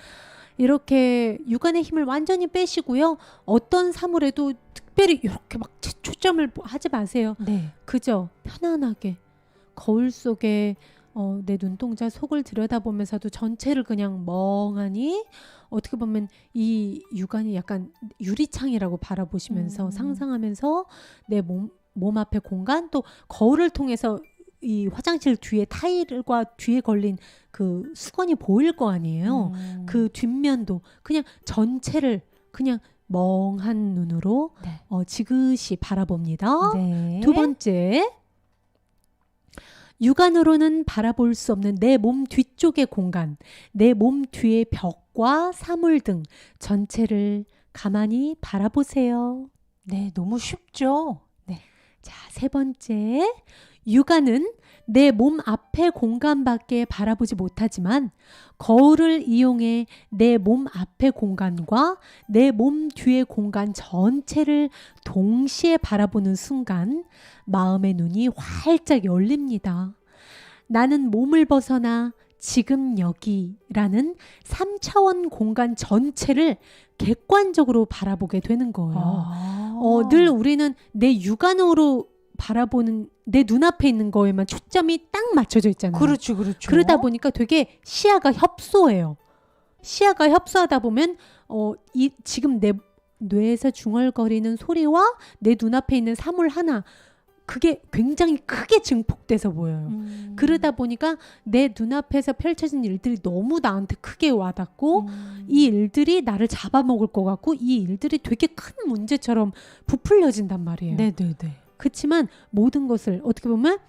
이렇게 육안의 힘을 완전히 빼시고요. 어떤 사물에도 특별히 이렇게 막 초점을 하지 마세요. 네. 그저 편안하게 거울 속에 내 눈동자 속을 들여다보면서도 전체를 그냥 멍하니 어떻게 보면 이 육안이 약간 유리창이라고 바라보시면서 상상하면서 내 몸 앞의 공간 또 거울을 통해서 이 화장실 뒤에 타일과 뒤에 걸린 그 수건이 보일 거 아니에요. 그 뒷면도 그냥 전체를 그냥 멍한 눈으로 네. 지그시 바라봅니다. 네. 두 번째, 육안으로는 바라볼 수 없는 내 몸 뒤쪽의 공간, 내 몸 뒤의 벽과 사물 등 전체를 가만히 바라보세요. 네, 너무 쉽죠? 네. 자, 세 번째, 육안은 내 몸 앞의 공간밖에 바라보지 못하지만 거울을 이용해 내 몸 앞의 공간과 내 몸 뒤의 공간 전체를 동시에 바라보는 순간 마음의 눈이 활짝 열립니다. 나는 몸을 벗어나 지금 여기라는 3차원 공간 전체를 객관적으로 바라보게 되는 거예요. 늘 우리는 내 육안으로 바라보는 내 눈앞에 있는 거에만 초점이 딱 맞춰져 있잖아요. 그렇죠, 그렇죠. 그러다 보니까 되게 시야가 협소해요. 시야가 협소하다 보면 지금 내 뇌에서 중얼거리는 소리와 내 눈앞에 있는 사물 하나 그게 굉장히 크게 증폭돼서 보여요. 그러다 보니까 내 눈앞에서 펼쳐진 일들이 너무 나한테 크게 와닿고 이 일들이 나를 잡아먹을 것 같고 이 일들이 되게 큰 문제처럼 부풀려진단 말이에요. 네네네. 그렇지만 모든 것을 어떻게 보면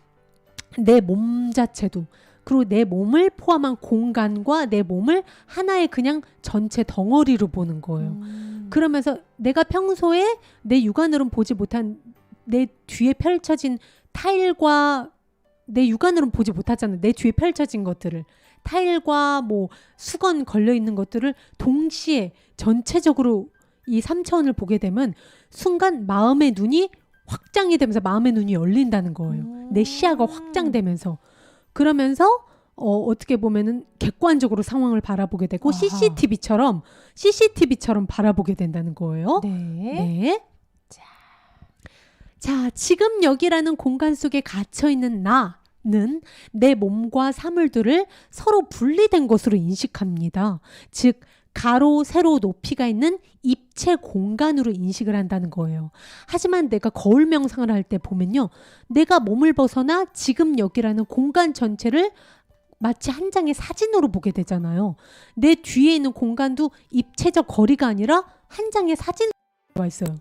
내 몸 자체도 그리고 내 몸을 포함한 공간과 내 몸을 하나의 그냥 전체 덩어리로 보는 거예요. 그러면서 내가 평소에 내 육안으로는 보지 못한 내 뒤에 펼쳐진 타일과 내 육안으로는 보지 못하잖아요. 내 뒤에 펼쳐진 것들을 타일과 뭐 수건 걸려 있는 것들을 동시에 전체적으로 이 3차원을 보게 되면 순간 마음의 눈이 확장이 되면서 마음의 눈이 열린다는 거예요. 내 시야가 확장되면서 그러면서 어떻게 보면은 객관적으로 상황을 바라보게 되고 아하. CCTV처럼 바라보게 된다는 거예요. 네. 네. 자, 지금 여기라는 공간 속에 갇혀 있는 나는 내 몸과 사물들을 서로 분리된 것으로 인식합니다. 즉 가로, 세로, 높이가 있는 입체 공간으로 인식을 한다는 거예요. 하지만 내가 거울 명상을 할 때 보면요. 내가 몸을 벗어나 지금 여기라는 공간 전체를 마치 한 장의 사진으로 보게 되잖아요. 내 뒤에 있는 공간도 입체적 거리가 아니라 한 장의 사진으로 와 있어요.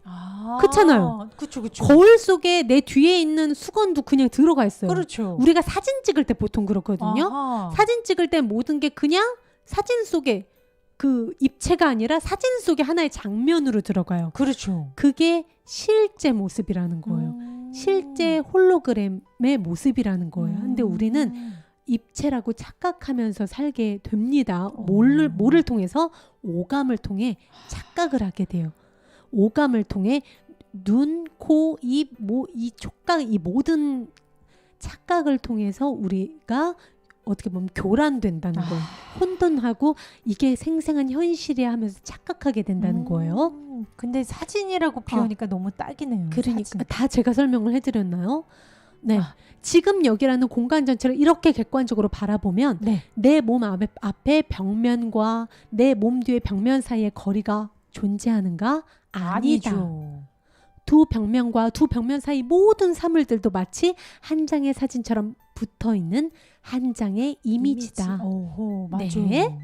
그렇잖아요. 그렇죠, 그렇죠. 거울 속에 내 뒤에 있는 수건도 그냥 들어가 있어요. 그렇죠. 우리가 사진 찍을 때 보통 그렇거든요. 아하. 사진 찍을 때 모든 게 그냥 사진 속에 그 입체가 아니라 사진 속에 하나의 장면으로 들어가요. 그렇죠. 그게 실제 모습이라는 거예요. 실제 홀로그램의 모습이라는 거예요. 근데 우리는 입체라고 착각하면서 살게 됩니다. 뭐를 통해서? 오감을 통해 착각을 하게 돼요. 오감을 통해 눈, 코, 입, 이 촉각, 이 모든 착각을 통해서 우리가 어떻게 보면 교란된다는 거예요. 혼돈하고 이게 생생한 현실이야 하면서 착각하게 된다는 거예요. 근데 사진이라고 비우니까 너무 딱이네요. 그러니까 사진. 다 제가 설명을 해드렸나요? 네. 지금 여기라는 공간 전체를 이렇게 객관적으로 바라보면 네. 내 몸 앞에 벽면과 내 몸 뒤의 벽면 사이의 거리가 존재하는가? 아니다. 아니죠. 두 벽면과 두 벽면 사이 모든 사물들도 마치 한 장의 사진처럼 붙어 있는 한 장의 이미지다. 오호, 맞아요. 네.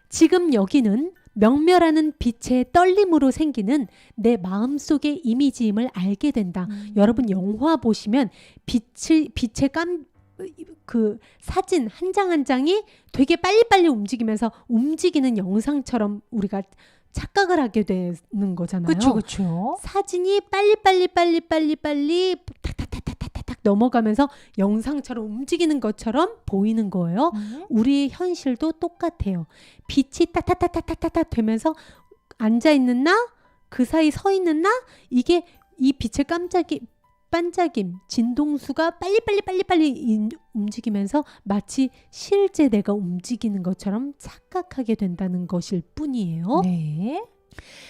지금 여기는 명멸하는 빛의 떨림으로 생기는 내 마음속의 이미지임을 알게 된다. 여러분 영화 보시면 빛의 그 사진 한 장 한 장이 되게 빨리빨리 움직이면서 움직이는 영상처럼 우리가 착각을 하게 되는 거잖아요. 그렇죠. 사진이 빨리 탁탁탁탁탁탁 넘어가면서 영상처럼 움직이는 것처럼 보이는 거예요. 우리의 현실도 똑같아요. 빛이 탁탁탁탁탁탁 되면서 앉아 있는 나 그 사이 서 있는 나 이게 이 빛의 반짝임, 진동수가 빨리 움직이면서 마치 실제 내가 움직이는 것처럼 착각하게 된다는 것일 뿐이에요. 네.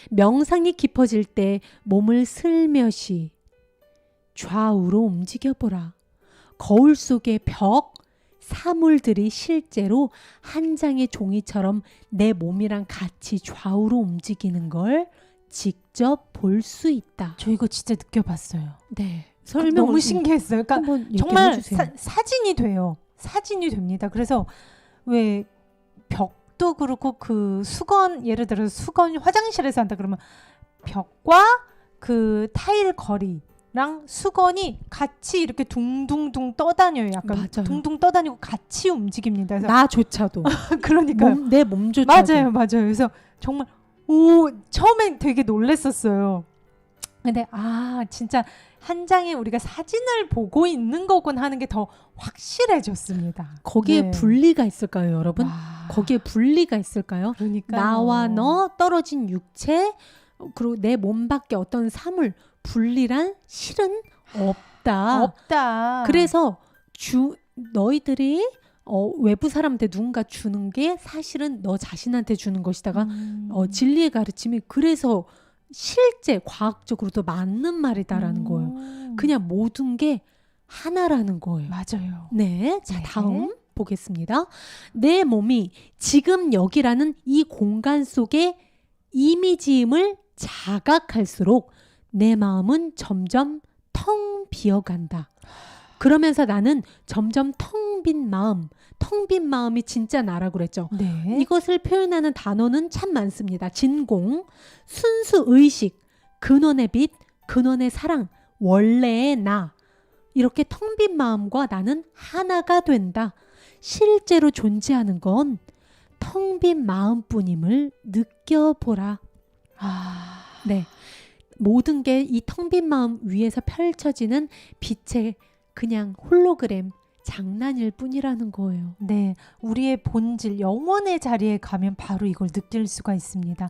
명상이 깊어질 때 몸을 슬며시 좌우로 움직여보라. 거울 속의 벽, 사물들이 실제로 한 장의 종이처럼 내 몸이랑 같이 좌우로 움직이는 걸 직접 볼 수 있다. 저 이거 진짜 느껴봤어요. 네. 너무 신기했어요. 그러니까 한번 정말 얘기해 주세요. 사진이 돼요. 사진이 됩니다. 그래서 왜 벽도 그렇고 그 수건, 예를 들어서 수건 화장실에서 한다 그러면 벽과 그 타일 거리랑 수건이 같이 이렇게 둥둥둥 떠다녀요. 약간 맞아요. 둥둥 떠다니고 같이 움직입니다. 그래서 나조차도 그러니까요. 내 몸조차도 맞아요. 그래서 정말 처음엔 되게 놀랬었어요. 근데 진짜 한 장의 우리가 사진을 보고 있는 거군 하는 게 더 확실해졌습니다. 거기에 네. 분리가 있을까요, 여러분? 와, 거기에 분리가 있을까요? 그러니까요. 나와 너 떨어진 육체 그리고 내 몸 밖에 어떤 사물 분리란 실은 없다. 없다. 그래서 너희들이 외부 사람한테 누군가 주는 게 사실은 너 자신한테 주는 것이다가 진리의 가르침이 그래서 실제 과학적으로도 맞는 말이다라는 거예요. 그냥 모든 게 하나라는 거예요. 맞아요. 네, 자 네. 다음 보겠습니다. 내 몸이 지금 여기라는 이 공간 속의 이미지임을 자각할수록 내 마음은 점점 텅 비어간다. 그러면서 나는 점점 텅 빈 마음이 진짜 나라고 그랬죠. 네. 이것을 표현하는 단어는 참 많습니다. 진공, 순수 의식, 근원의 빛, 근원의 사랑, 원래의 나. 이렇게 텅 빈 마음과 나는 하나가 된다. 실제로 존재하는 건 텅 빈 마음뿐임을 느껴보라. 네. 모든 게 이 텅 빈 마음 위에서 펼쳐지는 빛의 그냥 홀로그램, 장난일 뿐이라는 거예요. 네, 우리의 본질, 영혼의 자리에 가면 바로 이걸 느낄 수가 있습니다.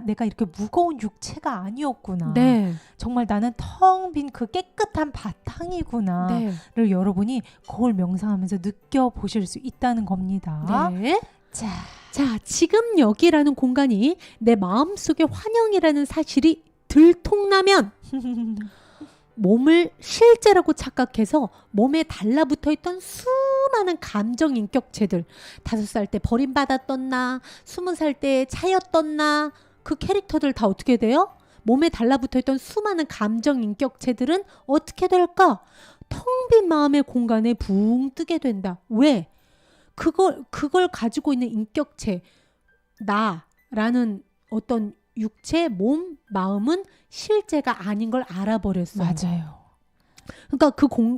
내가 이렇게 무거운 육체가 아니었구나. 네. 정말 나는 텅 빈 그 깨끗한 바탕이구나를 네. 여러분이 거울 명상하면서 느껴보실 수 있다는 겁니다. 네. 자, 지금 여기라는 공간이 내 마음속의 환영이라는 사실이 들통나면 몸을 실제라고 착각해서 몸에 달라붙어 있던 수많은 감정 인격체들 5살 때 버림받았던 나 20살 때 차였던 나 그 캐릭터들 다 어떻게 돼요? 몸에 달라붙어 있던 수많은 감정 인격체들은 어떻게 될까? 텅 빈 마음의 공간에 붕 뜨게 된다. 왜? 그걸 가지고 있는 인격체 나라는 어떤 육체, 몸, 마음은 실제가 아닌 걸 알아버렸어요. 맞아요. 그러니까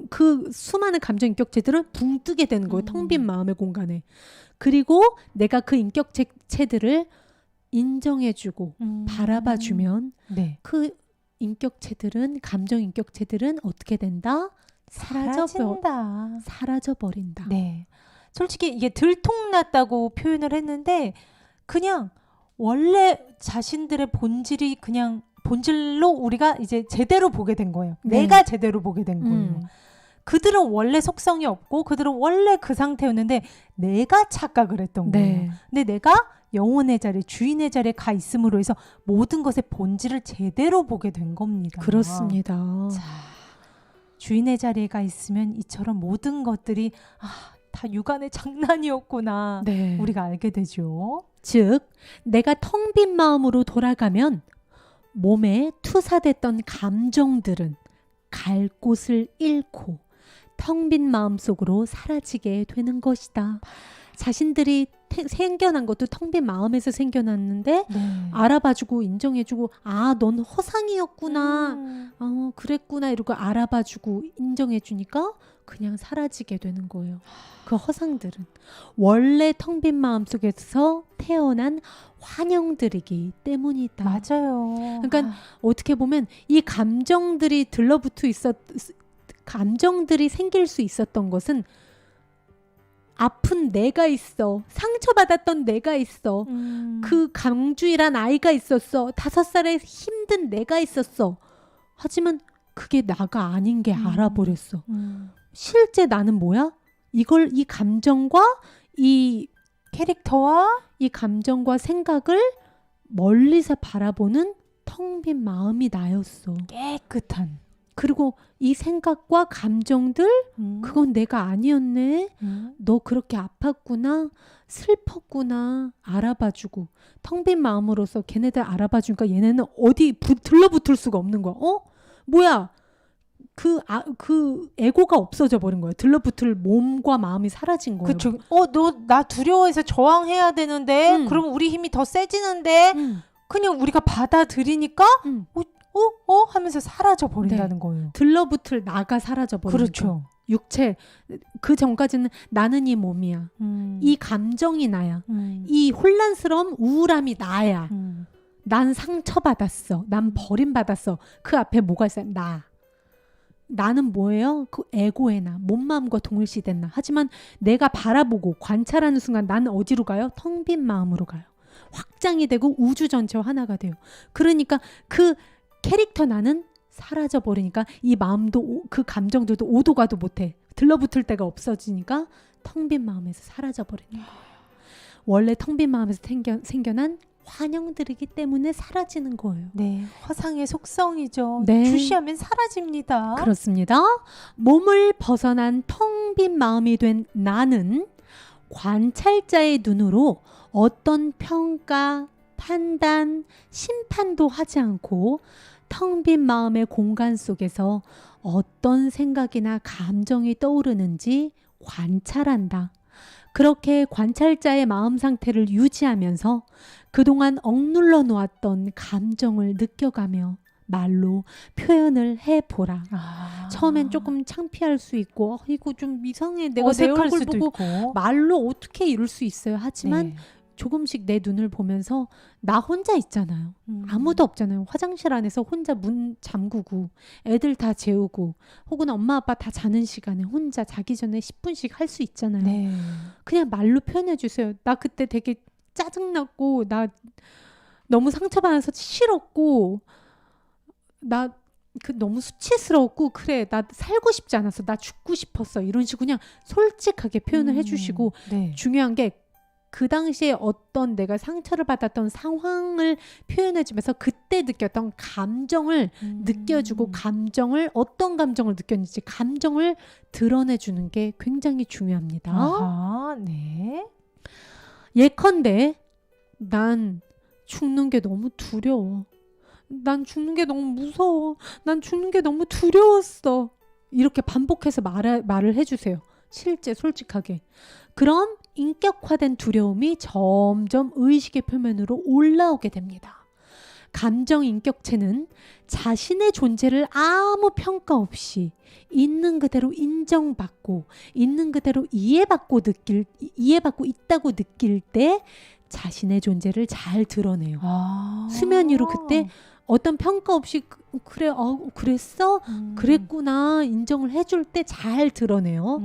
그 수많은 감정 인격체들은 붕 뜨게 되는 거예요. 텅 빈 마음의 공간에. 그리고 내가 그 인격체들을 인정해주고 바라봐주면 네. 그 인격체들은 감정 인격체들은 어떻게 된다? 사라져버린다. 네. 솔직히 이게 들통났다고 표현을 했는데 그냥 원래 자신들의 본질이 그냥 본질로 우리가 이제 제대로 보게 된 거예요. 네. 내가 제대로 보게 된 거예요. 그들은 원래 속성이 없고 그들은 원래 그 상태였는데 내가 착각을 했던 거예요. 네. 근데 내가 영혼의 자리, 주인의 자리에 가 있음으로 해서 모든 것의 본질을 제대로 보게 된 겁니다. 그렇습니다. 자, 주인의 자리에 가 있으면 이처럼 모든 것들이 다 육안의 장난이었구나. 네. 우리가 알게 되죠. 즉 내가 텅 빈 마음으로 돌아가면 몸에 투사됐던 감정들은 갈 곳을 잃고 텅 빈 마음 속으로 사라지게 되는 것이다. 자신들이 생겨난 것도 텅 빈 마음에서 생겨났는데 네. 알아봐주고 인정해주고 넌 허상이었구나. 그랬구나 이러고 알아봐주고 인정해주니까 그냥 사라지게 되는 거예요. 그 허상들은 원래 텅 빈 마음 속에서 태어난 환영들이기 때문이다. 맞아요. 그러니까 어떻게 보면 이 감정들이 감정들이 생길 수 있었던 것은 아픈 내가 있어. 상처받았던 내가 있어. 그 강주이란 아이가 있었어. 5살에 힘든 내가 있었어. 하지만 그게 나가 아닌 게 알아버렸어. 실제 나는 뭐야? 이 감정과 이 캐릭터와 이 감정과 생각을 멀리서 바라보는 텅 빈 마음이 나였어. 깨끗한. 그리고 이 생각과 감정들 그건 내가 아니었네. 너 그렇게 아팠구나. 슬펐구나. 알아봐주고 텅 빈 마음으로서 걔네들 알아봐주니까 얘네는 어디 들러붙을 수가 없는 거야. 뭐야? 그 에고가 없어져 버린 거야. 들러붙을 몸과 마음이 사라진 거예요. 그쵸. 너 나 두려워해서 저항해야 되는데 그럼 우리 힘이 더 세지는데 그냥 우리가 받아들이니까 하면서 사라져 버린다는 거예요. 들러붙을 나가 사라져 버리는 그렇죠. 거예요. 육체 그 전까지는 나는 이 몸이야. 이 감정이 나야. 이 혼란스러움, 우울함이 나야. 난 상처받았어. 난 버림받았어. 그 앞에 뭐가 있어요? 나는 뭐예요? 그 에고의 나, 몸마음과 동일시된 나. 하지만 내가 바라보고 관찰하는 순간 나는 어디로 가요? 텅 빈 마음으로 가요. 확장이 되고 우주 전체와 하나가 돼요. 그러니까 그 캐릭터 나는 사라져 버리니까 이 마음도 그 감정들도 오도 가도 못해. 들러붙을 데가 없어지니까 텅 빈 마음에서 사라져 버리는 거예요. 원래 텅 빈 마음에서 생겨난 환영들이기 때문에 사라지는 거예요. 네, 화상의 속성이죠. 네. 주시하면 사라집니다. 그렇습니다. 몸을 벗어난 텅 빈 마음이 된 나는 관찰자의 눈으로 어떤 평가, 판단, 심판도 하지 않고 텅 빈 마음의 공간 속에서 어떤 생각이나 감정이 떠오르는지 관찰한다. 그렇게 관찰자의 마음 상태를 유지하면서 그동안 억눌러 놓았던 감정을 느껴가며 말로 표현을 해보라. 처음엔 조금 창피할 수 있고 이거 좀 이상해. 내가 내 어색할 얼굴 수도 보고 있고. 말로 어떻게 이룰 수 있어요. 하지만 네. 조금씩 내 눈을 보면서 나 혼자 있잖아요. 아무도 없잖아요. 화장실 안에서 혼자 문 잠그고 애들 다 재우고 혹은 엄마 아빠 다 자는 시간에 혼자 자기 전에 10분씩 할 수 있잖아요. 네. 그냥 말로 표현해 주세요. 나 그때 되게 짜증났고 나 너무 상처받아서 싫었고 나 너무 수치스러웠고 그래 나 살고 싶지 않았어. 나 죽고 싶었어. 이런 식으로 그냥 솔직하게 표현을 해주시고 네. 중요한 게 그 당시에 어떤 내가 상처를 받았던 상황을 표현해주면서 그때 느꼈던 감정을 느껴주고 어떤 감정을 느꼈는지 감정을 드러내주는 게 굉장히 중요합니다. 아하, 네. 예컨대 난 죽는 게 너무 두려워. 난 죽는 게 너무 무서워. 난 죽는 게 너무 두려웠어. 이렇게 반복해서 말을 해주세요. 실제 솔직하게. 그럼 인격화된 두려움이 점점 의식의 표면으로 올라오게 됩니다. 감정 인격체는 자신의 존재를 아무 평가 없이 있는 그대로 인정받고 있는 그대로 이해받고 있다고 느낄 때 자신의 존재를 잘 드러내요. 수면 위로 그때 어떤 평가 없이 그래 그랬어? 그랬구나 인정을 해줄 때 잘 드러내요.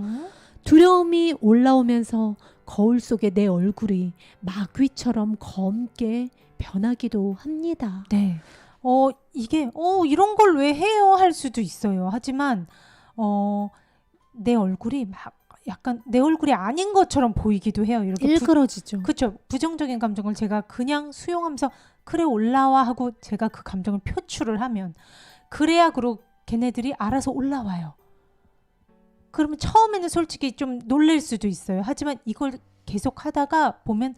두려움이 올라오면서 거울 속에 내 얼굴이 마귀처럼 검게 변하기도 합니다. 네. 이게 이런 걸 왜 해요 할 수도 있어요. 하지만 내 얼굴이 막 약간 내 얼굴이 아닌 것처럼 보이기도 해요. 이렇게 일그러지죠. 그렇죠. 부정적인 감정을 제가 그냥 수용하면서 그래 올라와 하고 제가 그 감정을 표출을 하면 그래야 그리고 걔네들이 알아서 올라와요. 그러면 처음에는 솔직히 좀 놀랄 수도 있어요. 하지만 이걸 계속 하다가 보면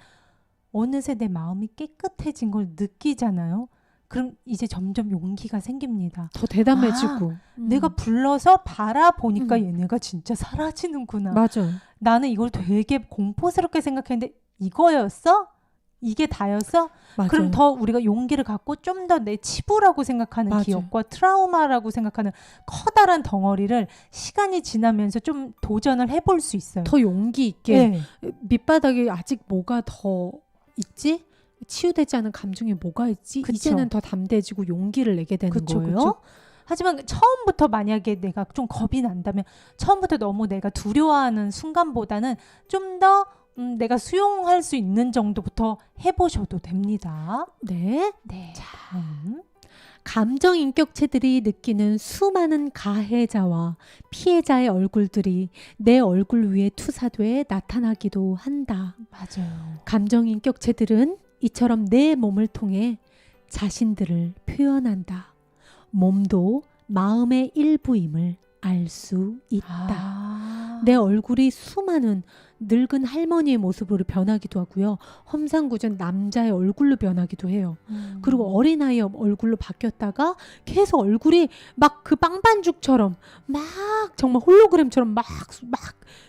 어느새 내 마음이 깨끗해진 걸 느끼잖아요. 그럼 이제 점점 용기가 생깁니다. 더 대담해지고. 내가 불러서 바라보니까 얘네가 진짜 사라지는구나. 맞아. 나는 이걸 되게 공포스럽게 생각했는데 이거였어? 이게 다였어? 맞아요. 그럼 더 우리가 용기를 갖고 좀 더 내 치부라고 생각하는 맞아요. 기억과 트라우마라고 생각하는 커다란 덩어리를 시간이 지나면서 좀 도전을 해볼 수 있어요. 더 용기 있게 네. 밑바닥에 아직 뭐가 더 있지? 치유되지 않은 감정이 뭐가 있지? 그쵸. 이제는 더 담대해지고 용기를 내게 되는 그쵸, 거예요. 그쵸. 하지만 처음부터 만약에 내가 좀 겁이 난다면 처음부터 너무 내가 두려워하는 순간보다는 좀 더 내가 수용할 수 있는 정도부터 해보셔도 됩니다. 네. 네. 감정 인격체들이 느끼는 수많은 가해자와 피해자의 얼굴들이 내 얼굴 위에 투사돼 나타나기도 한다. 맞아요. 감정 인격체들은 이처럼 내 몸을 통해 자신들을 표현한다. 몸도 마음의 일부임을 알 수 있다. 내 얼굴이 수많은 늙은 할머니의 모습으로 변하기도 하고요. 험상궂은 남자의 얼굴로 변하기도 해요. 그리고 어린아이의 얼굴로 바뀌었다가 계속 얼굴이 막 그 빵반죽처럼 막 정말 홀로그램처럼 막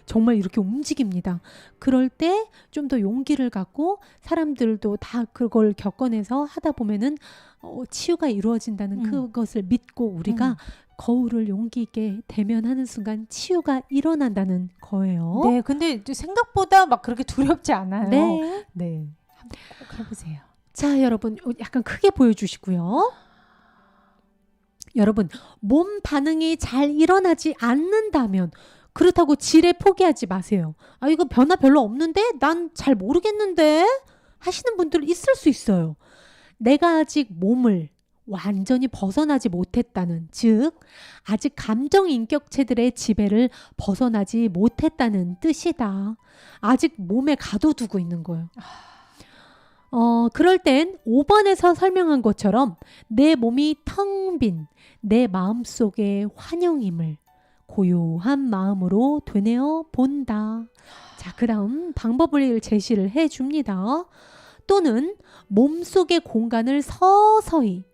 정말 이렇게 움직입니다. 그럴 때 좀 더 용기를 갖고 사람들도 다 그걸 겪어내서 하다 보면은 치유가 이루어진다는 그것을 믿고 우리가 거울을 용기 있게 대면하는 순간 치유가 일어난다는 거예요. 네, 근데 생각보다 막 그렇게 두렵지 않아요. 네. 네. 한번 꼭 해보세요. 자, 여러분 약간 크게 보여주시고요. 여러분 몸 반응이 잘 일어나지 않는다면 그렇다고 지레 포기하지 마세요. 아, 이거 변화 별로 없는데? 난 잘 모르겠는데? 하시는 분들 있을 수 있어요. 내가 아직 몸을 완전히 벗어나지 못했다는, 즉 아직 감정 인격체들의 지배를 벗어나지 못했다는 뜻이다. 아직 몸에 가둬두고 있는 거예요. 그럴 땐 5번에서 설명한 것처럼 내 몸이 텅 빈 내 마음속의 환영임을 고요한 마음으로 되뇌어 본다. 자, 그 다음 방법을 제시를 해줍니다. 또는 몸속의 공간을 서서히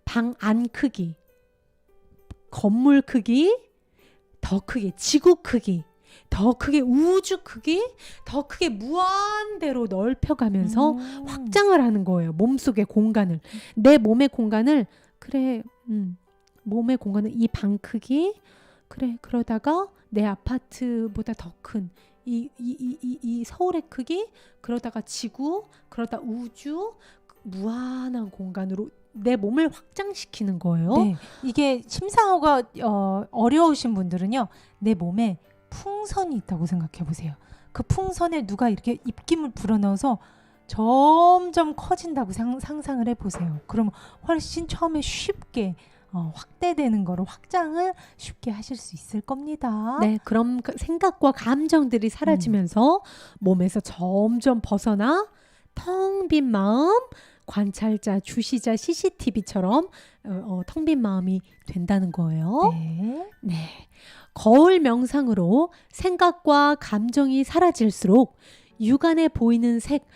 방 안 크기, 건물 크기, 더 크게 지구 크기, 더 크게 우주 크기, 더 크게 무한대로 넓혀가면서 확장을 하는 거예요. 몸속의 공간을. 내 몸의 공간을 그래 몸의 공간을 이 방 크기 그래 그러다가 내 아파트보다 더 큰 이 서울의 크기 그러다가 지구 그러다 우주 무한한 공간으로 내 몸을 확장시키는 거예요. 네, 이게 심상호가 어려우신 분들은요, 내 몸에 풍선이 있다고 생각해 보세요. 그 풍선에 누가 이렇게 입김을 불어넣어서 점점 커진다고 상상을 해보세요. 그러면 훨씬 처음에 쉽게 확대되는 거로 확장을 쉽게 하실 수 있을 겁니다. 네, 그럼 그 생각과 감정들이 사라지면서 몸에서 점점 벗어나 텅 빈 마음, 관찰자, 주시자, CCTV처럼 텅 빈 마음이 된다는 거예요. 네. 네. 거울 명상으로 생각과 감정이 사라질수록 육안에 보이는 색,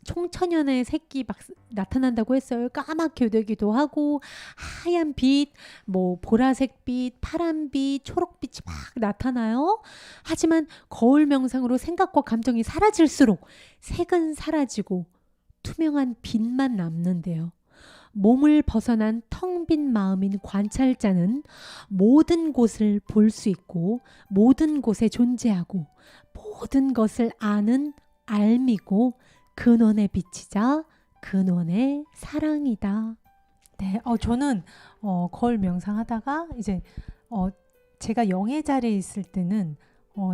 총천연의 색이 막 나타난다고 했어요. 까맣게 되기도 하고 하얀 빛, 뭐 보라색 빛, 파란 빛, 초록빛이 막 나타나요. 하지만 거울 명상으로 생각과 감정이 사라질수록 색은 사라지고 투명한 빛만 남는데요. 몸을 벗어난 텅 빈 마음인 관찰자는 모든 곳을 볼 수 있고 모든 곳에 존재하고 모든 것을 아는 알미고 근원의 빛이자 근원의 사랑이다. 네, 저는 거울 명상하다가 이제 제가 영의 자리에 있을 때는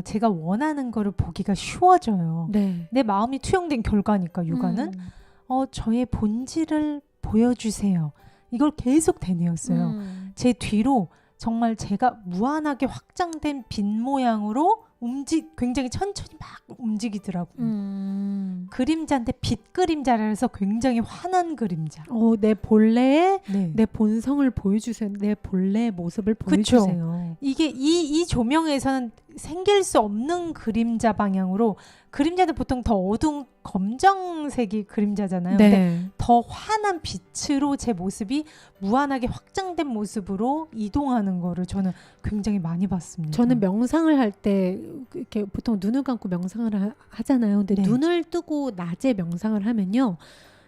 제가 원하는 거를 보기가 쉬워져요. 네. 내 마음이 투영된 결과니까 육아는 저의 본질을 보여주세요. 이걸 계속 되뇌었어요. 제 뒤로 정말 제가 무한하게 확장된 빛 모양으로 굉장히 천천히 막 움직이더라고요. 그림자인데 빛 그림자라서 굉장히 환한 그림자. 내 본래의 네. 내 본성을 보여주세요. 내 본래의 모습을 그쵸. 보여주세요. 이게 이 조명에서는 생길 수 없는 그림자 방향으로, 그림자는 보통 더 어두운 검정색이 그림자잖아요. 근데 네. 더 환한 빛으로 제 모습이 무한하게 확장된 모습으로 이동하는 거를 저는 굉장히 많이 봤습니다. 저는 명상을 할 때 이렇게 보통 눈을 감고 명상을 하잖아요. 근데 네. 눈을 뜨고 낮에 명상을 하면요.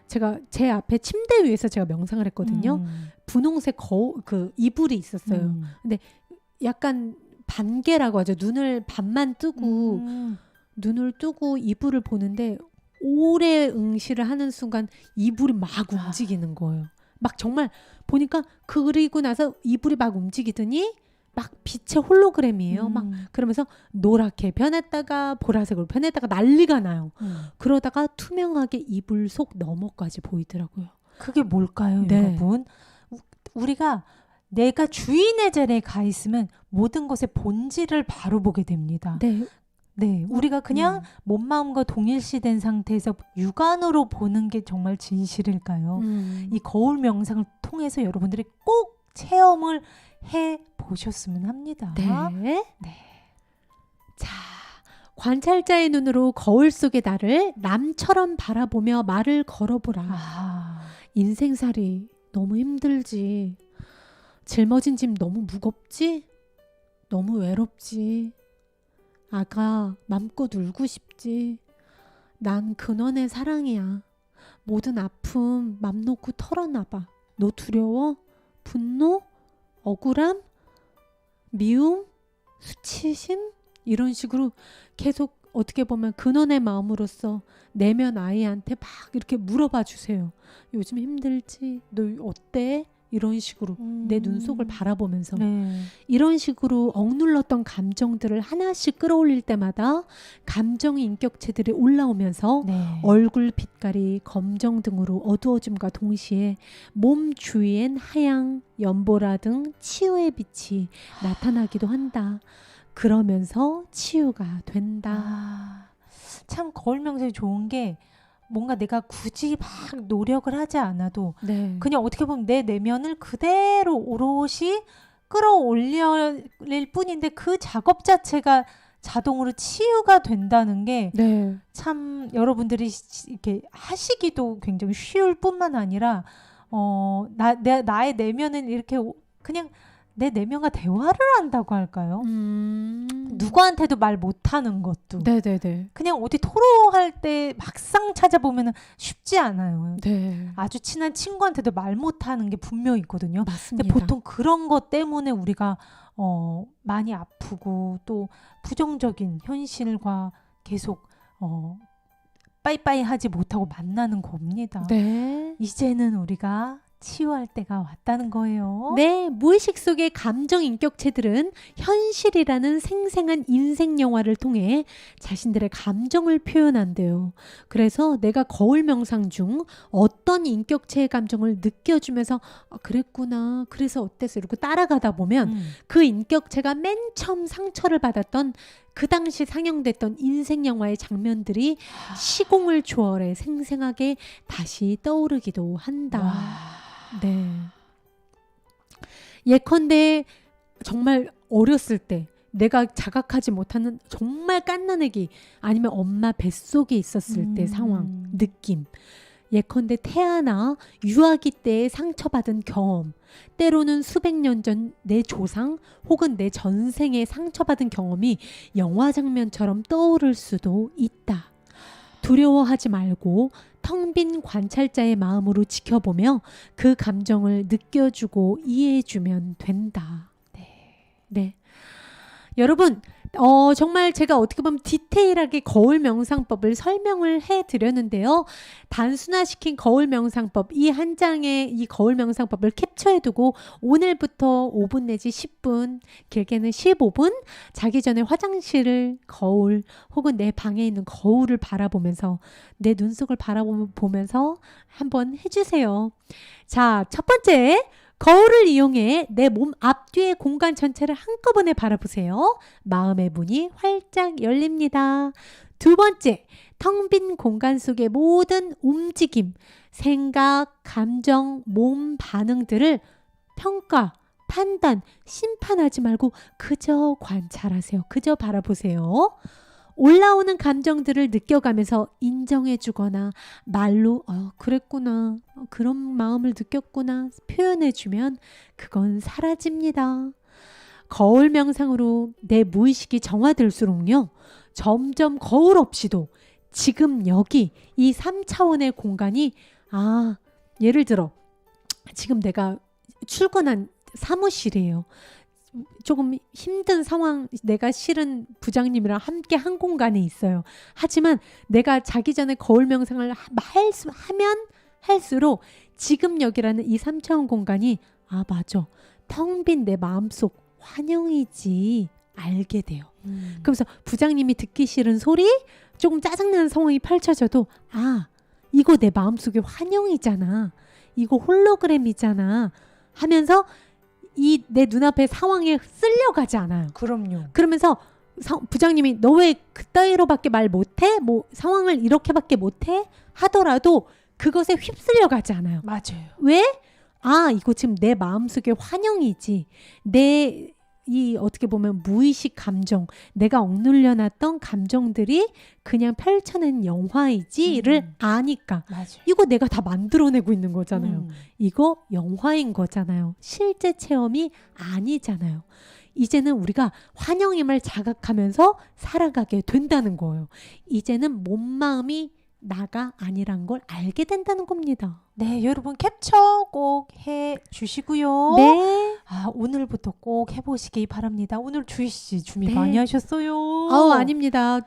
제가 제 앞에 침대 위에서 제가 명상을 했거든요. 분홍색 그 이불이 있었어요. 근데 약간 반개라고 하죠. 눈을 반만 뜨고 눈을 뜨고 이불을 보는데 오래 응시를 하는 순간 이불이 막 움직이는 거예요. 막 정말 보니까 그리고 나서 이불이 막 움직이더니 막 빛의 홀로그램이에요. 막 그러면서 노랗게 변했다가 보라색으로 변했다가 난리가 나요. 그러다가 투명하게 이불 속 너머까지 보이더라고요. 그게 뭘까요, 네. 여러분? 우리가 내가 주인의 자리에 가 있으면 모든 것의 본질을 바로 보게 됩니다. 네. 네, 우리가 그냥 몸 마음과 동일시된 상태에서 육안으로 보는 게 정말 진실일까요? 이 거울 명상을 통해서 여러분들이 꼭 체험을 해 보셨으면 합니다. 네. 자, 관찰자의 눈으로 거울 속의 나를 남처럼 바라보며 말을 걸어보라. 아, 인생살이 너무 힘들지. 짊어진 짐 너무 무겁지? 너무 외롭지. 아가 맘껏 울고 싶지. 난 근원의 사랑이야. 모든 아픔 맘 놓고 털어놔봐. 너 두려워? 분노? 억울함? 미움? 수치심? 이런 식으로 계속 어떻게 보면 근원의 마음으로서 내면 아이한테 막 이렇게 물어봐 주세요. 요즘 힘들지? 너 어때? 이런 식으로 내 눈 속을 바라보면서 네. 이런 식으로 억눌렀던 감정들을 하나씩 끌어올릴 때마다 감정의 인격체들이 올라오면서 네. 얼굴 빛깔이 검정등으로 어두워짐과 동시에 몸 주위엔 하양, 연보라 등 치유의 빛이 나타나기도 한다. 그러면서 치유가 된다. 아, 참 거울 명상이 좋은 게 뭔가 내가 굳이 막 노력을 하지 않아도 네. 그냥 어떻게 보면 내 내면을 그대로 오롯이 끌어올릴 뿐인데 그 작업 자체가 자동으로 치유가 된다는 게 네. 참 여러분들이 이렇게 하시기도 굉장히 쉬울 뿐만 아니라 나의 내면은 이렇게 그냥 내 내면과 대화를 한다고 할까요? 누구한테도 말 못하는 것도 네네네. 그냥 어디 토로할 때 막상 찾아보면 쉽지 않아요. 네. 아주 친한 친구한테도 말 못하는 게 분명히 있거든요. 근데 맞습니다. 보통 그런 것 때문에 우리가 많이 아프고 또 부정적인 현실과 계속 빠이빠이 하지 못하고 만나는 겁니다. 네. 이제는 우리가 치유할 때가 왔다는 거예요. 네, 무의식 속의 감정 인격체들은 현실이라는 생생한 인생 영화를 통해 자신들의 감정을 표현한대요. 그래서 내가 거울 명상 중 어떤 인격체의 감정을 느껴주면서 그랬구나, 그래서 어땠어 이렇게 따라가다 보면 그 인격체가 맨 처음 상처를 받았던 그 당시 상영됐던 인생 영화의 장면들이 시공을 초월해 생생하게 다시 떠오르기도 한다. 와. 네. 예컨대 정말 어렸을 때 내가 자각하지 못하는 정말 갓난아기 아니면 엄마 뱃속에 있었을 때 상황, 느낌. 예컨대 태아나 유아기 때에 상처받은 경험, 때로는 수백 년 전 내 조상 혹은 내 전생에 상처받은 경험이 영화 장면처럼 떠오를 수도 있다. 두려워하지 말고 텅 빈 관찰자의 마음으로 지켜보며 그 감정을 느껴주고 이해해주면 된다. 네. 여러분, 정말 제가 어떻게 보면 디테일하게 거울 명상법을 설명을 해드렸는데요. 단순화시킨 거울 명상법, 이 한 장의 이 거울 명상법을 캡처해두고 오늘부터 5분 내지 10분, 길게는 15분 자기 전에 화장실을 거울 혹은 내 방에 있는 거울을 바라보면서 내 눈 속을 바라보면서 한번 해주세요. 자, 첫 번째. 거울을 이용해 내 몸 앞뒤의 공간 전체를 한꺼번에 바라보세요. 마음의 문이 활짝 열립니다. 두 번째, 텅 빈 공간 속의 모든 움직임, 생각, 감정, 몸 반응들을 평가, 판단, 심판하지 말고 그저 관찰하세요. 그저 바라보세요. 올라오는 감정들을 느껴가면서 인정해주거나 말로 그랬구나, 그런 마음을 느꼈구나 표현해주면 그건 사라집니다. 거울 명상으로 내 무의식이 정화될수록요, 점점 거울 없이도 지금 여기 이 3차원의 공간이 예를 들어 지금 내가 출근한 사무실이에요. 조금 힘든 상황, 내가 실은 부장님이랑 함께 한 공간에 있어요. 하지만 내가 자기 전에 거울 명상을 하면 할수록 지금 여기라는 이 3차원 공간이 아 맞아 텅 빈 내 마음속 환영이지 알게 돼요. 그러면서 부장님이 듣기 싫은 소리 조금 짜증나는 상황이 펼쳐져도 아 이거 내 마음속의 환영이잖아. 이거 홀로그램이잖아 하면서 이 내 눈앞의 상황에 쓸려가지 않아요. 그럼요. 그러면서 부장님이 너 왜 그따위로밖에 말 못해? 뭐 상황을 이렇게밖에 못해? 하더라도 그것에 휩쓸려 가지 않아요. 맞아요. 왜? 아 이거 지금 내 마음속의 환영이지. 내 이 어떻게 보면 무의식 감정, 내가 억눌려 놨던 감정들이 그냥 펼쳐낸 영화이지를 아니까 맞아요. 이거 내가 다 만들어내고 있는 거잖아요. 이거 영화인 거잖아요. 실제 체험이 아니잖아요. 이제는 우리가 환영임을 자각하면서 살아가게 된다는 거예요. 이제는 몸 마음이 나가 아니란 걸 알게 된다는 겁니다. 네, 여러분 캡처 꼭 해주시고요. 네. 아, 오늘부터 꼭 해보시기 바랍니다. 오늘 주희 씨 준비 네. 많이 하셨어요. 아닙니다.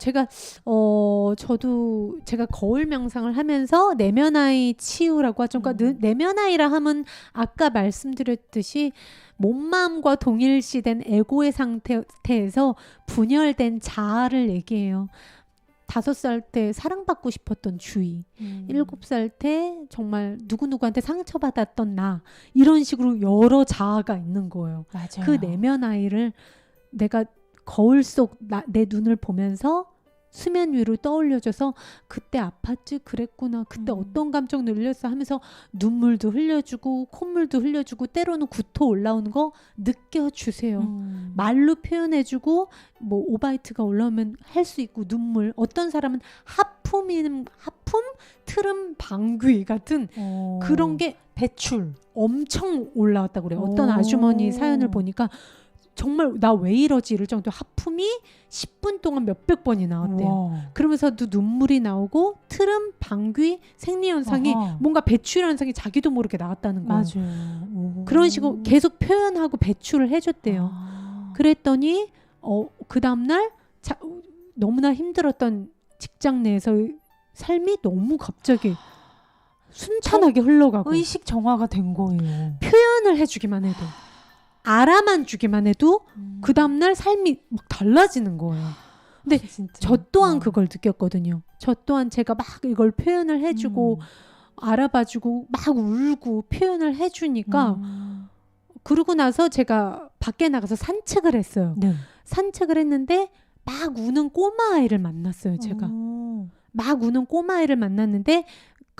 저도 제가 거울 명상을 하면서 내면아이 치유라고 하죠. 그러니까 내면아이라 하면 아까 말씀드렸듯이 몸마음과 동일시된 에고의 상태에서 분열된 자아를 얘기해요. 5살 때 사랑받고 싶었던 주희, 7살 때 정말 누구누구한테 상처받았던 나, 이런 식으로 여러 자아가 있는 거예요. 맞아요. 그 내면 아이를 내가 거울 속 내 눈을 보면서 수면 위로 떠올려줘서 그때 아팠지 그랬구나 그때 어떤 감정 늘렸어 하면서 눈물도 흘려주고 콧물도 흘려주고 때로는 구토 올라오는 거 느껴주세요. 말로 표현해주고 뭐 오바이트가 올라오면 할 수 있고 눈물 어떤 사람은 하품 트름 방귀 같은 그런 게 배출 엄청 올라왔다고 그래요. 어떤 아주머니 사연을 보니까 정말 나 왜 이러지 이럴 정도 하품이 10분 동안 몇백 번이 나왔대요. 우와. 그러면서도 눈물이 나오고 트름, 방귀, 생리현상이 뭔가 배출 현상이 자기도 모르게 나왔다는 거예요. 맞아요. 그런 식으로 계속 표현하고 배출을 해줬대요. 그랬더니 그 다음날 너무나 힘들었던 직장 내에서 삶이 너무 갑자기 순탄하게 흘러가고 의식 정화가 된 거예요. 표현을 해주기만 해도 알아만 주기만 해도 그 다음날 삶이 막 달라지는 거예요. 근데 진짜. 저 또한 그걸 느꼈거든요. 저 또한 제가 막 이걸 표현을 해주고 알아봐주고 막 울고 표현을 해주니까 그러고 나서 제가 밖에 나가서 산책을 했어요. 네. 산책을 했는데 막 우는 꼬마아이를 만났어요. 제가 막 우는 꼬마아이를 만났는데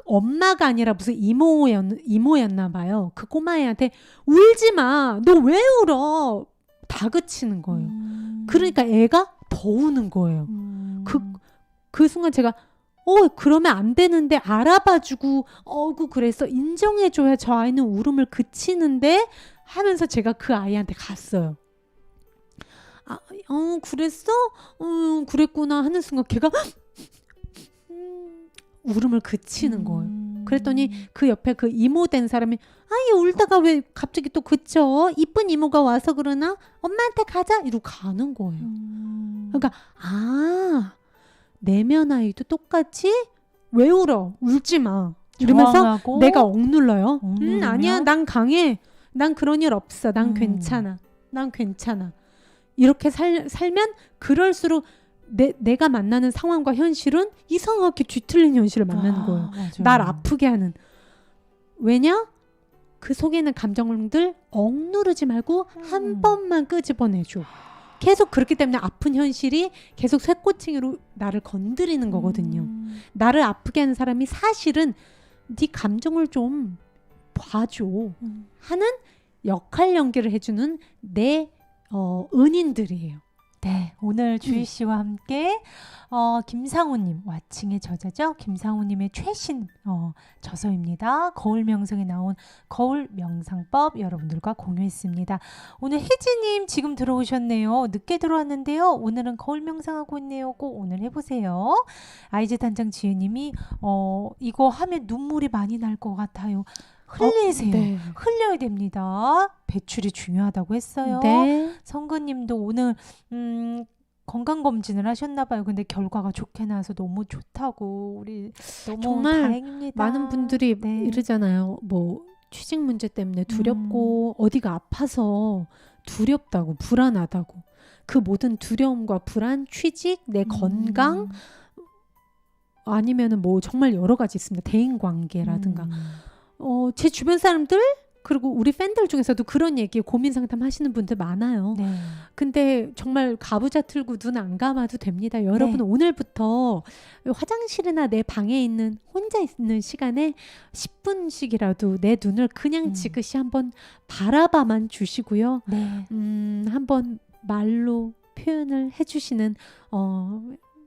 엄마가 아니라 무슨 이모였나 봐요. 그 꼬마애한테 울지 마. 너 왜 울어? 다그치는 거예요. 그러니까 애가 더 우는 거예요. 그 순간 제가 그러면 안 되는데 알아봐주고 그래서 인정해줘야 저 아이는 울음을 그치는데 하면서 제가 그 아이한테 갔어요. 그랬어? 그랬구나 하는 순간 걔가 울음을 그치는 거예요. 그랬더니 그 옆에 그 이모 된 사람이 얘 울다가 왜 갑자기 또 그쳐? 이쁜 이모가 와서 그러나? 엄마한테 가자 이러고 가는 거예요. 그러니까 내면 아이도 똑같이 왜 울어? 울지 마. 이러면서 저항하고 내가 억눌러요. 억누르면? 아니야 난 강해. 난 그런 일 없어. 난 괜찮아. 난 괜찮아. 이렇게 살면 그럴수록 내가 만나는 상황과 현실은 이상하게 뒤틀린 현실을 만나는 거예요. 맞아요. 날 아프게 하는. 왜냐? 그 속에 있는 감정들 억누르지 말고 한 번만 끄집어내줘. 계속 그렇기 때문에 아픈 현실이 계속 쇠꼬챙이로 나를 건드리는 거거든요. 나를 아프게 하는 사람이 사실은 네 감정을 좀 봐줘 하는 역할 연기를 해주는 내 은인들이에요. 네, 오늘 주희 씨와 함께 김상우님, 와칭의 저자죠. 김상우님의 최신 저서입니다. 거울 명상에 나온 거울 명상법 여러분들과 공유했습니다. 오늘 혜지님 지금 들어오셨네요. 늦게 들어왔는데요. 오늘은 거울 명상하고 있네요. 꼭 오늘 해보세요. 아이즈 단장 지혜님이 이거 하면 눈물이 많이 날 것 같아요. 흘리세요. 네. 흘려야 됩니다. 배출이 중요하다고 했어요. 네. 성근님도 오늘 건강 검진을 하셨나 봐요. 근데 결과가 좋게 나와서 너무 좋다고 우리 너무 정말 다행입니다. 많은 분들이 네. 이러잖아요. 뭐 취직 문제 때문에 두렵고 어디가 아파서 두렵다고 불안하다고. 그 모든 두려움과 불안, 취직, 내 건강 아니면은 뭐 정말 여러 가지 있습니다. 대인 관계라든가. 제 주변 사람들 그리고 우리 팬들 중에서도 그런 얘기 고민 상담 하시는 분들 많아요. 네. 근데 정말 가부좌 틀고 눈 안 감아도 됩니다. 여러분 네. 오늘부터 화장실이나 내 방에 있는 혼자 있는 시간에 10분씩이라도 내 눈을 그냥 지그시 한번 바라봐만 주시고요. 네. 한번 말로 표현을 해주시는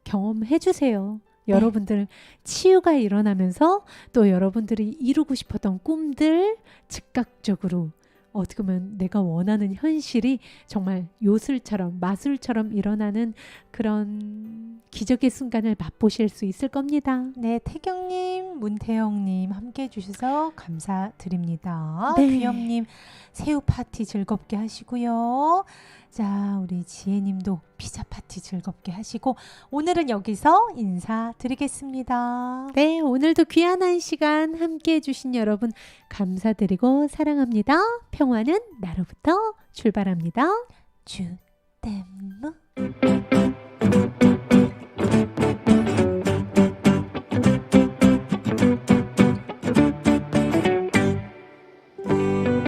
경험해 주세요. 여러분들 치유가 일어나면서 또 여러분들이 이루고 싶었던 꿈들 즉각적으로 어떻게 보면 내가 원하는 현실이 정말 요술처럼 마술처럼 일어나는 그런 기적의 순간을 맛보실 수 있을 겁니다. 네, 태경님, 문태영님 함께 해주셔서 감사드립니다. 네. 귀염님 새우 파티 즐겁게 하시고요. 자, 우리 지혜님도 피자 파티 즐겁게 하시고 오늘은 여기서 인사드리겠습니다. 네, 오늘도 귀한 한 시간 함께 해주신 여러분 감사드리고 사랑합니다. 평화는 나로부터 출발합니다. 주댐무